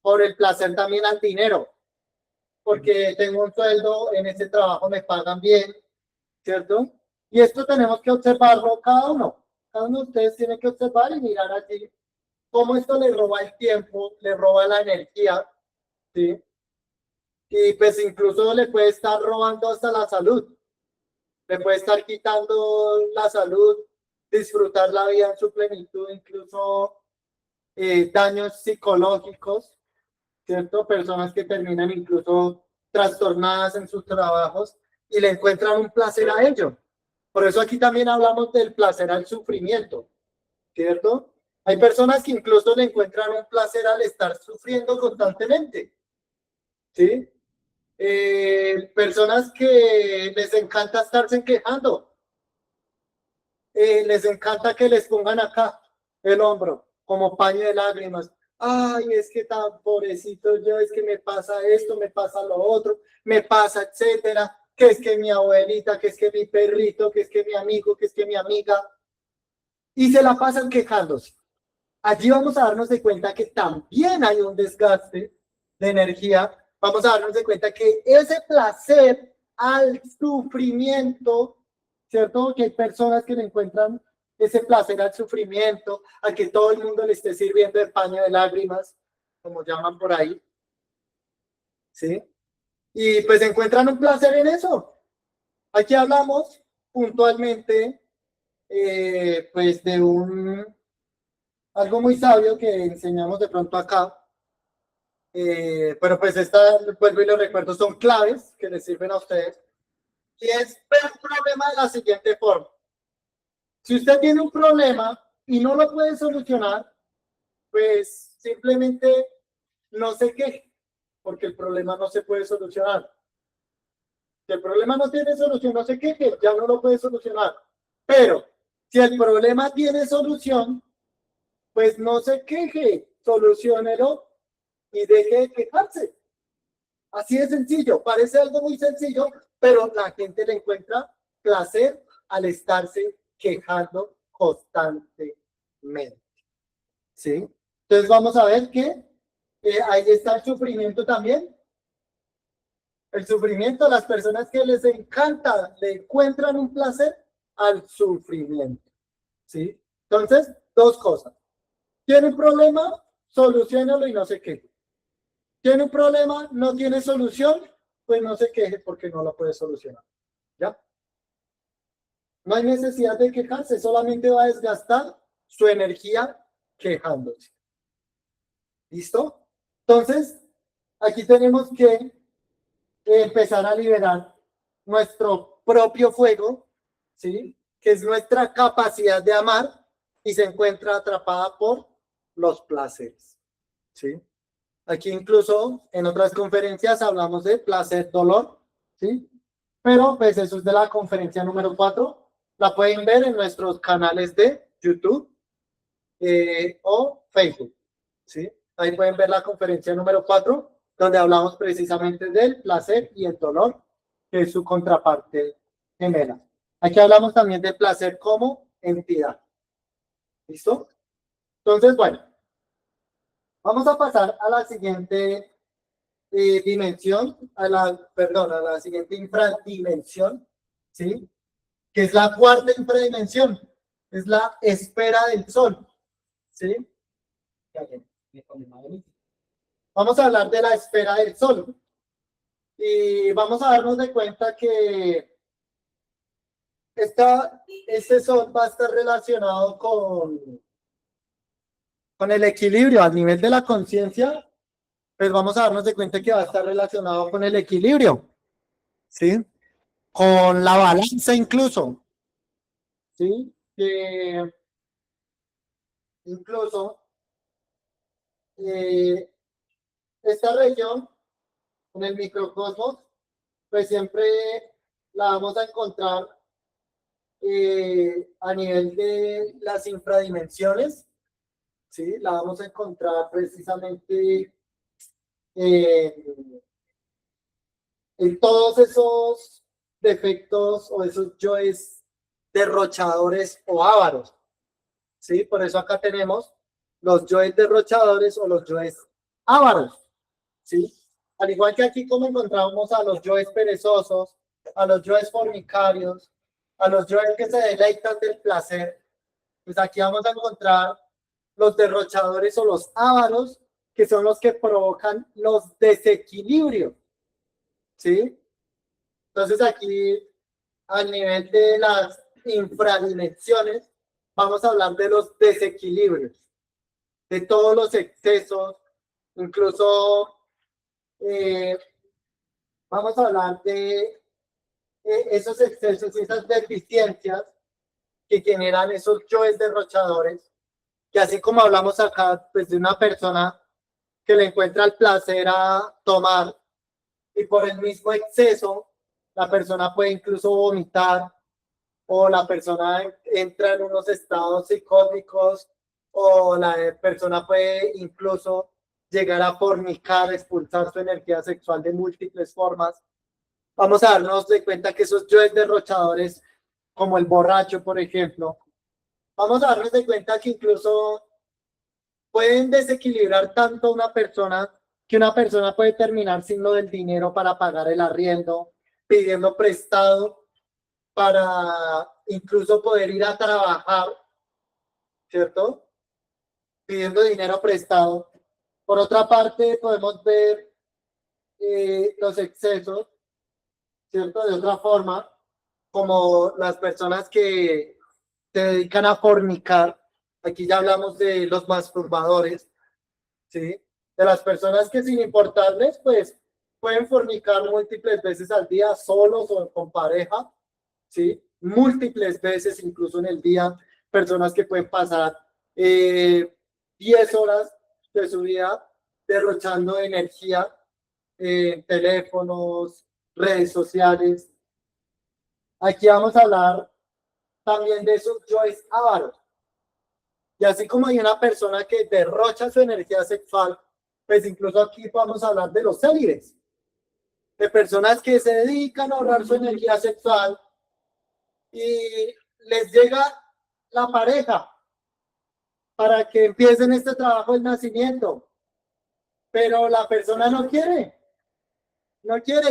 Speaker 1: por el placer también al dinero, porque tengo un sueldo, en ese trabajo me pagan bien, ¿cierto? Y esto tenemos que observarlo cada uno. Cada uno de ustedes tiene que observar y mirar allí cómo esto le roba el tiempo, le roba la energía, ¿sí? Y pues incluso le puede estar robando hasta la salud, le puede estar quitando la salud, disfrutar la vida en su plenitud, incluso daños psicológicos, ¿cierto? Personas que terminan incluso trastornadas en sus trabajos y le encuentran un placer a ello. Por eso aquí también hablamos del placer al sufrimiento, ¿cierto? Hay personas que incluso le encuentran un placer al estar sufriendo constantemente, ¿sí? Personas que les encanta estarse quejando, les encanta que les pongan acá el hombro como paño de lágrimas. Ay, es que tan pobrecito yo, es que me pasa esto, me pasa lo otro, me pasa, etcétera, que es que mi abuelita, que es que mi perrito, que es que mi amigo, que es que mi amiga, y se la pasan quejándose. Allí vamos a darnos de cuenta que también hay un desgaste de energía. Vamos a darnos de cuenta que ese placer al sufrimiento, ¿cierto? Que hay personas que le encuentran ese placer al sufrimiento, a que todo el mundo le esté sirviendo el paño de lágrimas, como llaman por ahí, ¿sí? Y pues encuentran un placer en eso. Aquí hablamos puntualmente, pues de algo muy sabio que enseñamos de pronto acá, pero pues vuelvo y lo recuerdo, son claves que les sirven a ustedes. Y es ver un problema de la siguiente forma. Si usted tiene un problema y no lo puede solucionar, pues simplemente no se queje, porque el problema no se puede solucionar. Si el problema no tiene solución, no se queje, ya no lo puede solucionar. Pero si el problema tiene solución, pues no se queje, soluciónelo y deje de quejarse. Así de sencillo, parece algo muy sencillo, pero la gente le encuentra placer al estarse quejando constantemente. ¿Sí? Entonces vamos a ver que ahí está el sufrimiento también. El sufrimiento, las personas que les encanta, le encuentran un placer al sufrimiento. ¿Sí? Entonces, dos cosas. ¿Tiene un problema? Soluciónalo y no se queje. ¿Tiene un problema? ¿No tiene solución? Pues no se queje porque no lo puede solucionar. ¿Ya? No hay necesidad de quejarse, solamente va a desgastar su energía quejándose. ¿Listo? Entonces, aquí tenemos que empezar a liberar nuestro propio fuego, ¿sí? Que es nuestra capacidad de amar y se encuentra atrapada por los placeres, ¿sí? Aquí incluso en otras conferencias hablamos de placer, dolor, ¿sí? Pero pues eso es de la conferencia número 4. La pueden ver en nuestros canales de YouTube o Facebook, ¿sí? Ahí pueden ver la conferencia número 4, donde hablamos precisamente del placer y el dolor, que es su contraparte gemela. Aquí hablamos también del placer como entidad. ¿Listo? Entonces, bueno, vamos a pasar a la siguiente dimensión, a la siguiente infradimensión, ¿sí? Que es la cuarta infradimensión, es la esfera del Sol, ¿sí? Vamos a hablar de la esfera del Sol y vamos a darnos de cuenta que este Sol va a estar relacionado con el equilibrio a nivel de la conciencia, pues vamos a darnos de cuenta que va a estar relacionado con el equilibrio, ¿sí? Con la balanza incluso, ¿sí? Que incluso eh, esta región, en el microcosmos, pues siempre la vamos a encontrar a nivel de las infradimensiones, ¿sí? La vamos a encontrar precisamente eh, en todos esos defectos o esos yoes derrochadores o ávaros, ¿sí? Por eso acá tenemos los yoes derrochadores o los yoes ávaros, ¿sí? Al igual que aquí como encontramos a los yoes perezosos, a los yoes fornicarios, a los yoes que se deleitan del placer, pues aquí vamos a encontrar los derrochadores o los ávaros, que son los que provocan los desequilibrios, ¿sí? Entonces aquí, a nivel de las infradimensiones, vamos a hablar de los desequilibrios, de todos los excesos, incluso vamos a hablar de esos excesos y esas deficiencias que generan esos yoes derrochadores, que así como hablamos acá, pues de una persona que le encuentra el placer a tomar y por el mismo exceso, la persona puede incluso vomitar o la persona entra en unos estados psicóticos o la persona puede incluso llegar a fornicar, expulsar su energía sexual de múltiples formas. Vamos a darnos de cuenta que esos yoes derrochadores, como el borracho, por ejemplo, vamos a darnos de cuenta que incluso pueden desequilibrar tanto a una persona que una persona puede terminar sin lo del dinero para pagar el arriendo, pidiendo prestado para incluso poder ir a trabajar, ¿cierto? Pidiendo dinero prestado. Por otra parte, podemos ver los excesos, ¿cierto? De otra forma, como las personas que se dedican a fornicar. Aquí ya hablamos de los masturbadores, ¿sí? De las personas que sin importarles, pues pueden fornicar múltiples veces al día, solos o con pareja, ¿sí? Múltiples veces, incluso en el día, personas que pueden pasar 10 horas de su vida derrochando energía teléfonos, redes sociales. Aquí vamos a hablar también de esos yoes ávaros. Y así como hay una persona que derrocha su energía sexual, pues incluso aquí vamos a hablar de los célibes, de personas que se dedican a ahorrar su energía sexual y les llega la pareja para que empiecen este trabajo del nacimiento, pero la persona no quiere,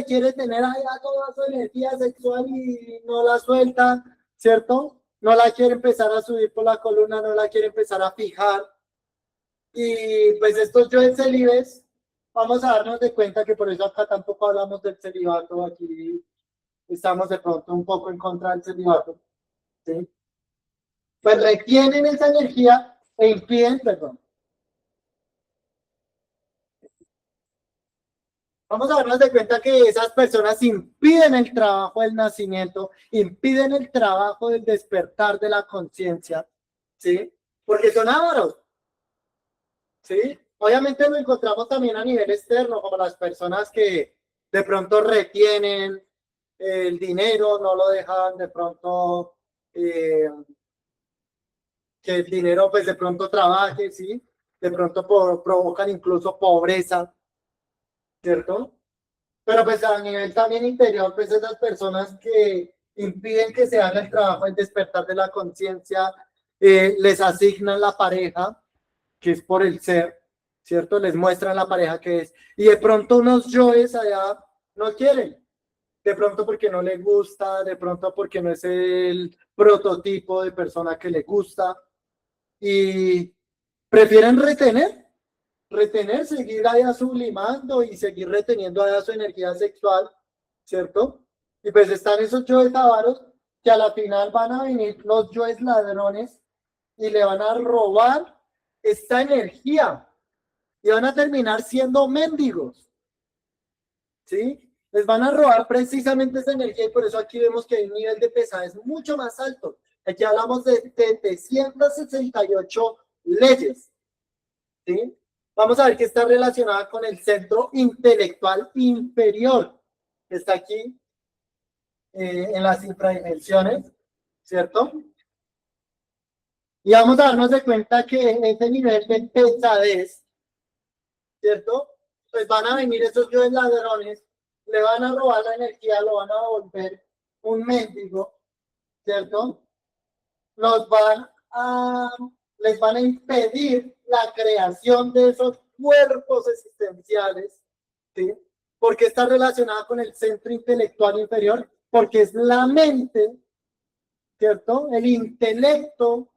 Speaker 1: quiere tener allá toda su energía sexual y no la suelta, ¿cierto? No la quiere empezar a subir por la columna, no la quiere empezar a fijar. Y pues estos yoes celibes, vamos a darnos de cuenta que por eso acá tampoco hablamos del celibato, aquí estamos de pronto un poco en contra del celibato, ¿sí? Pues retienen esa energía e impiden, perdón. Vamos a darnos de cuenta que esas personas impiden el trabajo del nacimiento, impiden el trabajo del despertar de la conciencia, ¿sí? Porque son ávaros, ¿sí? Obviamente lo encontramos también a nivel externo, como las personas que de pronto retienen el dinero, no lo dejan de pronto, que el dinero pues de pronto trabaje, ¿sí? De pronto provocan incluso pobreza, ¿cierto? Pero pues a nivel también interior, pues esas personas que impiden que se haga el trabajo, el despertar de la conciencia, les asignan la pareja, que es por el ser, ¿cierto? Les muestran la pareja que es. Y de pronto unos yoes allá no quieren. De pronto porque no le gusta, de pronto porque no es el prototipo de persona que le gusta. Y prefieren retener, seguir allá sublimando y seguir reteniendo allá su energía sexual, ¿cierto? Y pues están esos yoes avaros que a la final van a venir los yoes ladrones y le van a robar esta energía, y van a terminar siendo mendigos, ¿sí? Les van a robar precisamente esa energía y por eso aquí vemos que hay un nivel de pesadez mucho más alto. Aquí hablamos de 768 leyes, ¿sí? Vamos a ver que está relacionada con el centro intelectual inferior, que está aquí en las infradimensiones, ¿cierto? Y vamos a darnos de cuenta que ese nivel de pesadez, ¿cierto? Pues van a venir esos dioses ladrones, le van a robar la energía, lo van a volver un mendigo, ¿cierto? Les van a impedir la creación de esos cuerpos existenciales, ¿sí? Porque está relacionada con el centro intelectual inferior, porque es la mente, ¿cierto? El intelecto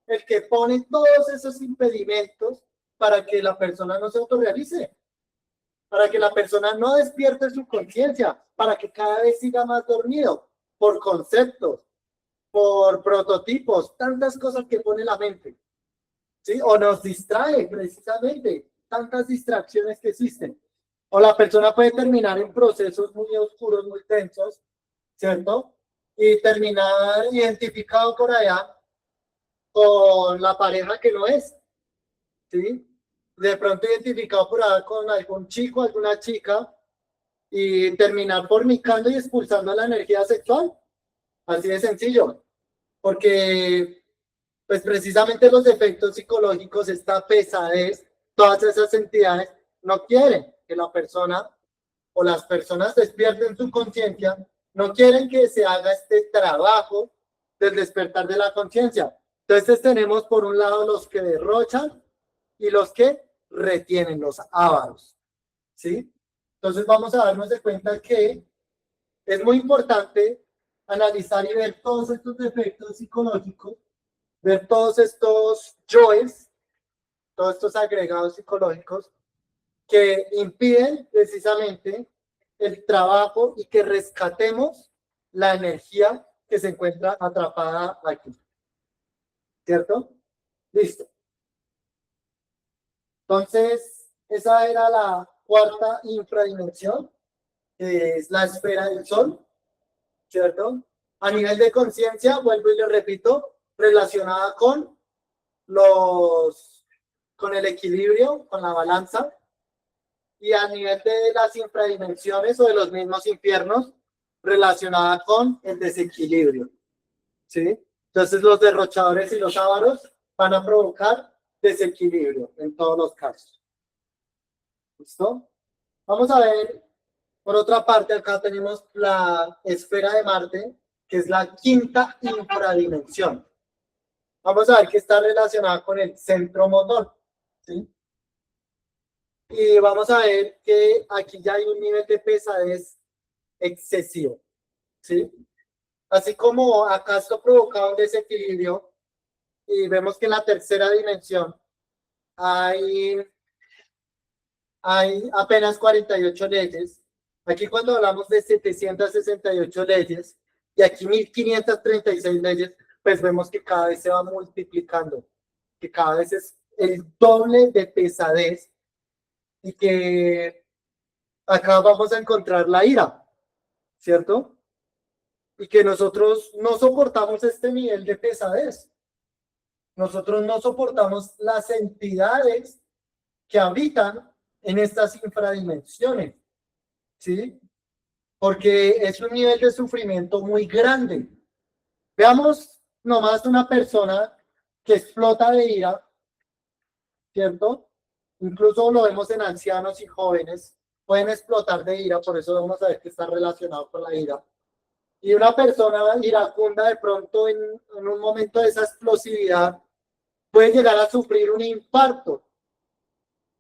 Speaker 1: el que pone todos esos impedimentos para que la persona no se autorrealice, para que la persona no despierte su conciencia, para que cada vez siga más dormido, por conceptos, por prototipos, tantas cosas que pone la mente, ¿sí? O nos distrae precisamente, tantas distracciones que existen. O la persona puede terminar en procesos muy oscuros, muy tensos, ¿cierto? Y terminar identificado por allá con la pareja que no es, ¿sí? De pronto identificado por allá con algún chico, alguna chica, y terminar fornicando y expulsando la energía sexual. Así de sencillo. Porque, pues precisamente los defectos psicológicos, esta pesadez, todas esas entidades no quieren que la persona o las personas despierten su conciencia, no quieren que se haga este trabajo del despertar de la conciencia. Entonces tenemos por un lado los que derrochan y los que retienen, los ávaros, ¿sí? Entonces vamos a darnos de cuenta que es muy importante analizar y ver todos estos defectos psicológicos, ver todos estos yoes, todos estos agregados psicológicos que impiden precisamente el trabajo y que rescatemos la energía que se encuentra atrapada aquí. ¿Cierto? Listo. Entonces, esa era la cuarta infradimensión, que es la esfera del Sol, ¿cierto? A nivel de conciencia, vuelvo y le repito, relacionada con con el equilibrio, con la balanza, y a nivel de las infradimensiones o de los mismos infiernos, relacionada con el desequilibrio, ¿sí? Entonces los derrochadores y los ávaros van a provocar desequilibrio en todos los casos. ¿Listo? Vamos a ver, por otra parte, acá tenemos la esfera de Marte, que es la quinta infradimensión. Vamos a ver que está relacionada con el centro motor, ¿sí? Y vamos a ver que aquí ya hay un nivel de pesadez excesivo, ¿sí? Así como acá esto provoca un desequilibrio y vemos que en la tercera dimensión hay apenas 48 leyes. Aquí cuando hablamos de 768 leyes y aquí 1536 leyes, pues vemos que cada vez se va multiplicando, que cada vez es el doble de pesadez y que acá vamos a encontrar la ira, ¿cierto? Y que nosotros no soportamos este nivel de pesadez. Nosotros no soportamos las entidades que habitan en estas infradimensiones, ¿sí? Porque es un nivel de sufrimiento muy grande. Veamos nomás una persona que explota de ira, ¿cierto? Incluso lo vemos en ancianos y jóvenes, pueden explotar de ira, por eso vamos a ver que está relacionado con la ira. Y una persona iracunda de pronto en un momento de esa explosividad puede llegar a sufrir un infarto,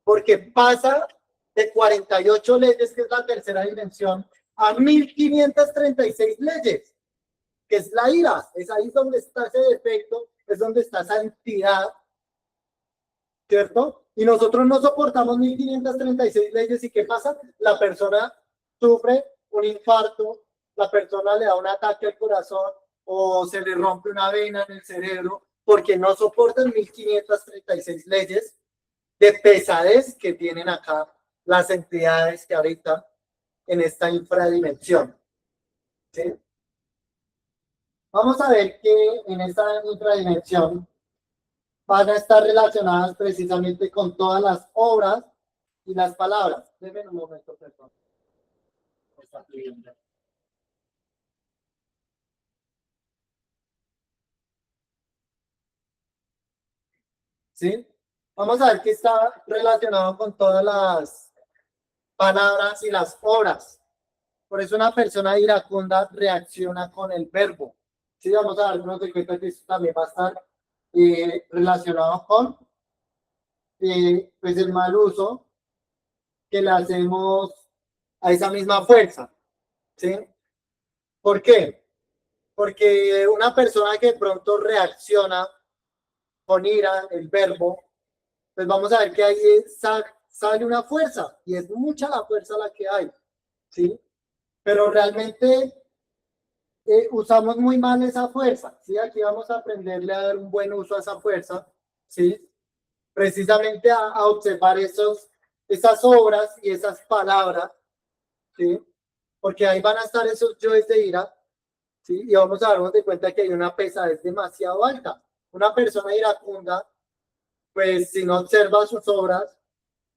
Speaker 1: porque pasa de 48 leyes, que es la tercera dimensión, a 1536 leyes, que es la ira. Es ahí donde está ese defecto, es donde está esa entidad, ¿cierto? Y nosotros no soportamos 1536 leyes, ¿y qué pasa? La persona sufre un infarto, la persona le da un ataque al corazón o se le rompe una vena en el cerebro porque no soportan 1536 leyes, de pesadez que tienen acá las entidades que habitan en esta infradimensión. ¿Sí? Vamos a ver que en esta infradimensión van a estar relacionadas precisamente con todas las obras y las palabras. Denme un momento, perdón. Está pidiendo. ¿Sí? Vamos a ver que está relacionado con todas las palabras y las obras. Por eso una persona iracunda reacciona con el verbo. Sí, vamos a darnos de cuenta que esto también va a estar relacionado con pues el mal uso que le hacemos a esa misma fuerza. ¿Sí? ¿Por qué? Porque una persona que de pronto reacciona con ira, el verbo, pues vamos a ver que ahí sale una fuerza y es mucha la fuerza la que hay. ¿Sí? Pero realmente usamos muy mal esa fuerza, ¿sí? Aquí vamos a aprenderle a dar un buen uso a esa fuerza, ¿sí? Precisamente a observar esas obras y esas palabras, ¿sí? Porque ahí van a estar esos yoes de ira, ¿sí? Y vamos a darnos de cuenta que hay una pesadez demasiado alta. Una persona iracunda, pues si no observa sus obras,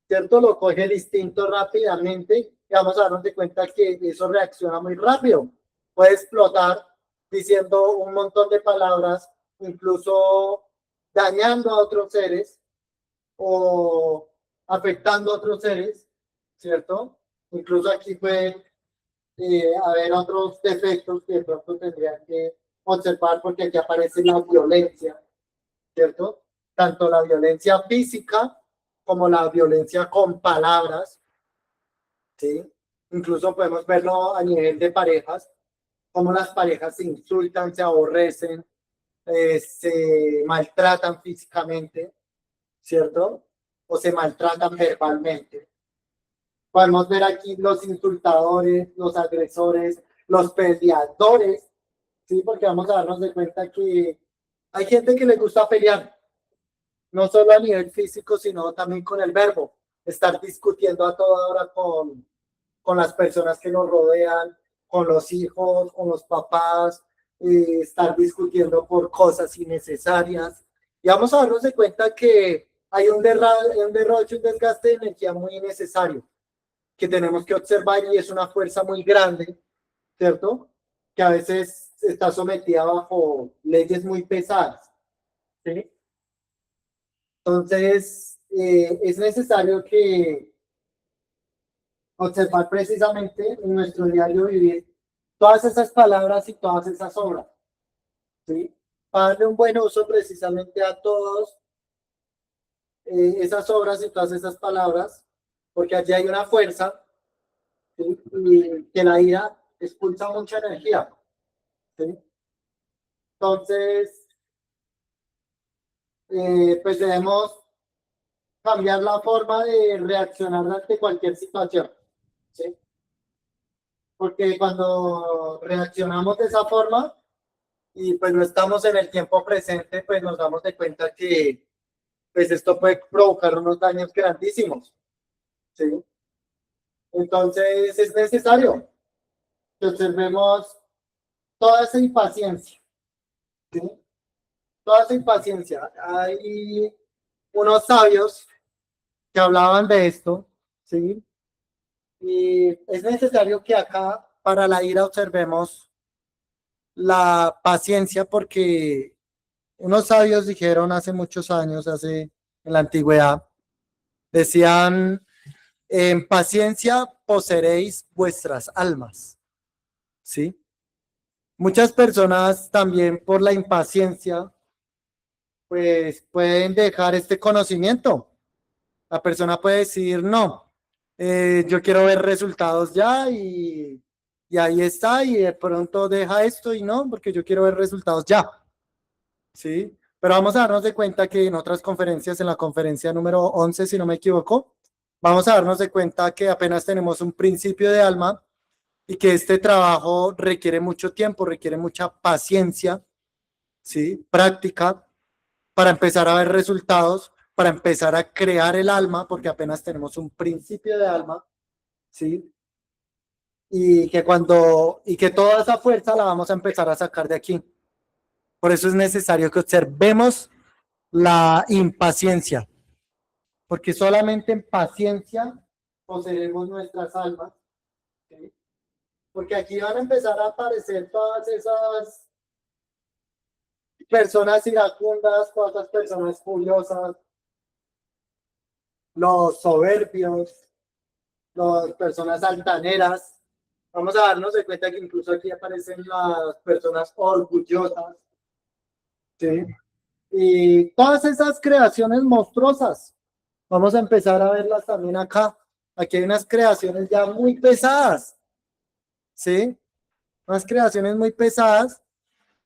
Speaker 1: ¿cierto? Lo coge el instinto rápidamente y vamos a darnos de cuenta que eso reacciona muy rápido. Puede explotar diciendo un montón de palabras, incluso dañando a otros seres o afectando a otros seres, ¿cierto? Incluso aquí puede haber otros defectos que de pronto tendrían que observar porque aquí aparece la violencia, ¿cierto? Tanto la violencia física como la violencia con palabras, ¿sí? Incluso podemos verlo a nivel de parejas, como las parejas se insultan, se aborrecen, se maltratan físicamente, ¿cierto? O se maltratan verbalmente. Podemos ver aquí los insultadores, los agresores, los peleadores, ¿sí? Porque vamos a darnos de cuenta que hay gente que le gusta pelear, no solo a nivel físico, sino también con el verbo, estar discutiendo a toda hora con las personas que nos rodean, con los hijos, con los papás, estar discutiendo por cosas innecesarias. Y vamos a darnos de cuenta que hay un derroche, un desgaste de energía muy innecesario, que tenemos que observar y es una fuerza muy grande, ¿cierto? Que a veces está sometida bajo leyes muy pesadas, ¿sí? Entonces, es necesario que observar precisamente en nuestro diario vivir todas esas palabras y todas esas obras, ¿sí? Para darle un buen uso precisamente a todas esas obras y todas esas palabras, porque allí hay una fuerza, ¿sí? Y que la ira expulsa mucha energía, ¿sí? Entonces, pues debemos cambiar la forma de reaccionar ante cualquier situación, ¿sí? Porque cuando reaccionamos de esa forma y pues no estamos en el tiempo presente, pues nos damos de cuenta que pues esto puede provocar unos daños grandísimos, ¿sí? Entonces es necesario que observemos toda esa impaciencia, ¿sí? Toda esa impaciencia. Hay unos sabios que hablaban de esto, ¿sí? Y es necesario que acá para la ira observemos la paciencia porque unos sabios dijeron hace muchos años, en la antigüedad, decían, en paciencia poseeréis vuestras almas, ¿sí? Muchas personas también por la impaciencia, pues pueden dejar este conocimiento. La persona puede decir, no, yo quiero ver resultados ya y ahí está, y de pronto deja esto y no, porque yo quiero ver resultados ya, ¿sí? Pero vamos a darnos de cuenta que en otras conferencias, en la conferencia número 11, si no me equivoco, vamos a darnos de cuenta que apenas tenemos un principio de alma y que este trabajo requiere mucho tiempo, requiere mucha paciencia, ¿sí? Práctica para empezar a ver resultados, para empezar a crear el alma, porque apenas tenemos un principio de alma, ¿sí? Y que toda esa fuerza la vamos a empezar a sacar de aquí. Por eso es necesario que observemos la impaciencia, porque solamente en paciencia poseeremos nuestras almas, ¿sí? Porque aquí van a empezar a aparecer todas esas personas iracundas, todas esas personas furiosas, los soberbios, las personas altaneras. Vamos a darnos de cuenta que incluso aquí aparecen las personas orgullosas, ¿sí? Y todas esas creaciones monstruosas, vamos a empezar a verlas también acá. Aquí hay unas creaciones ya muy pesadas, ¿sí? Unas creaciones muy pesadas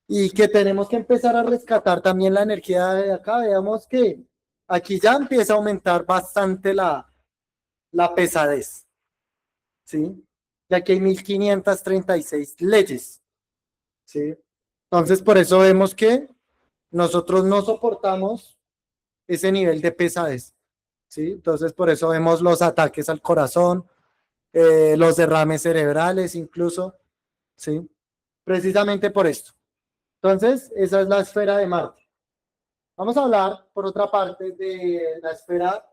Speaker 1: y que tenemos que empezar a rescatar también la energía de acá. Veamos que aquí ya empieza a aumentar bastante la pesadez, ¿sí? Ya que hay 1536 leyes, ¿sí? Entonces, por eso vemos que nosotros no soportamos ese nivel de pesadez, ¿sí? Entonces, por eso vemos los ataques al corazón, los derrames cerebrales incluso, ¿sí? Precisamente por esto. Entonces, esa es la esfera de Marte. Vamos a hablar, por otra parte, de la esfera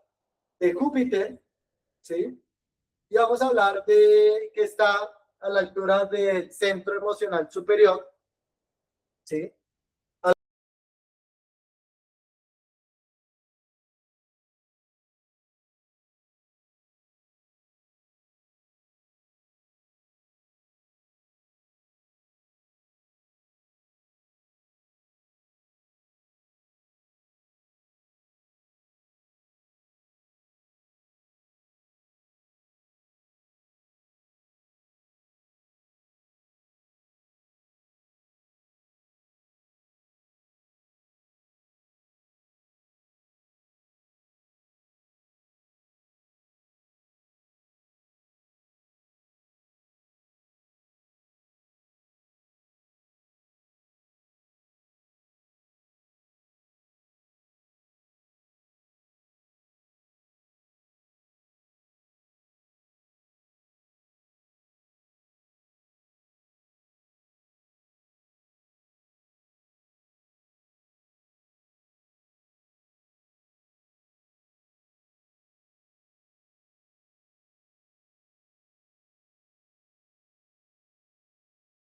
Speaker 1: de Júpiter, ¿sí? Y vamos a hablar de que está a la altura del centro emocional superior, ¿sí?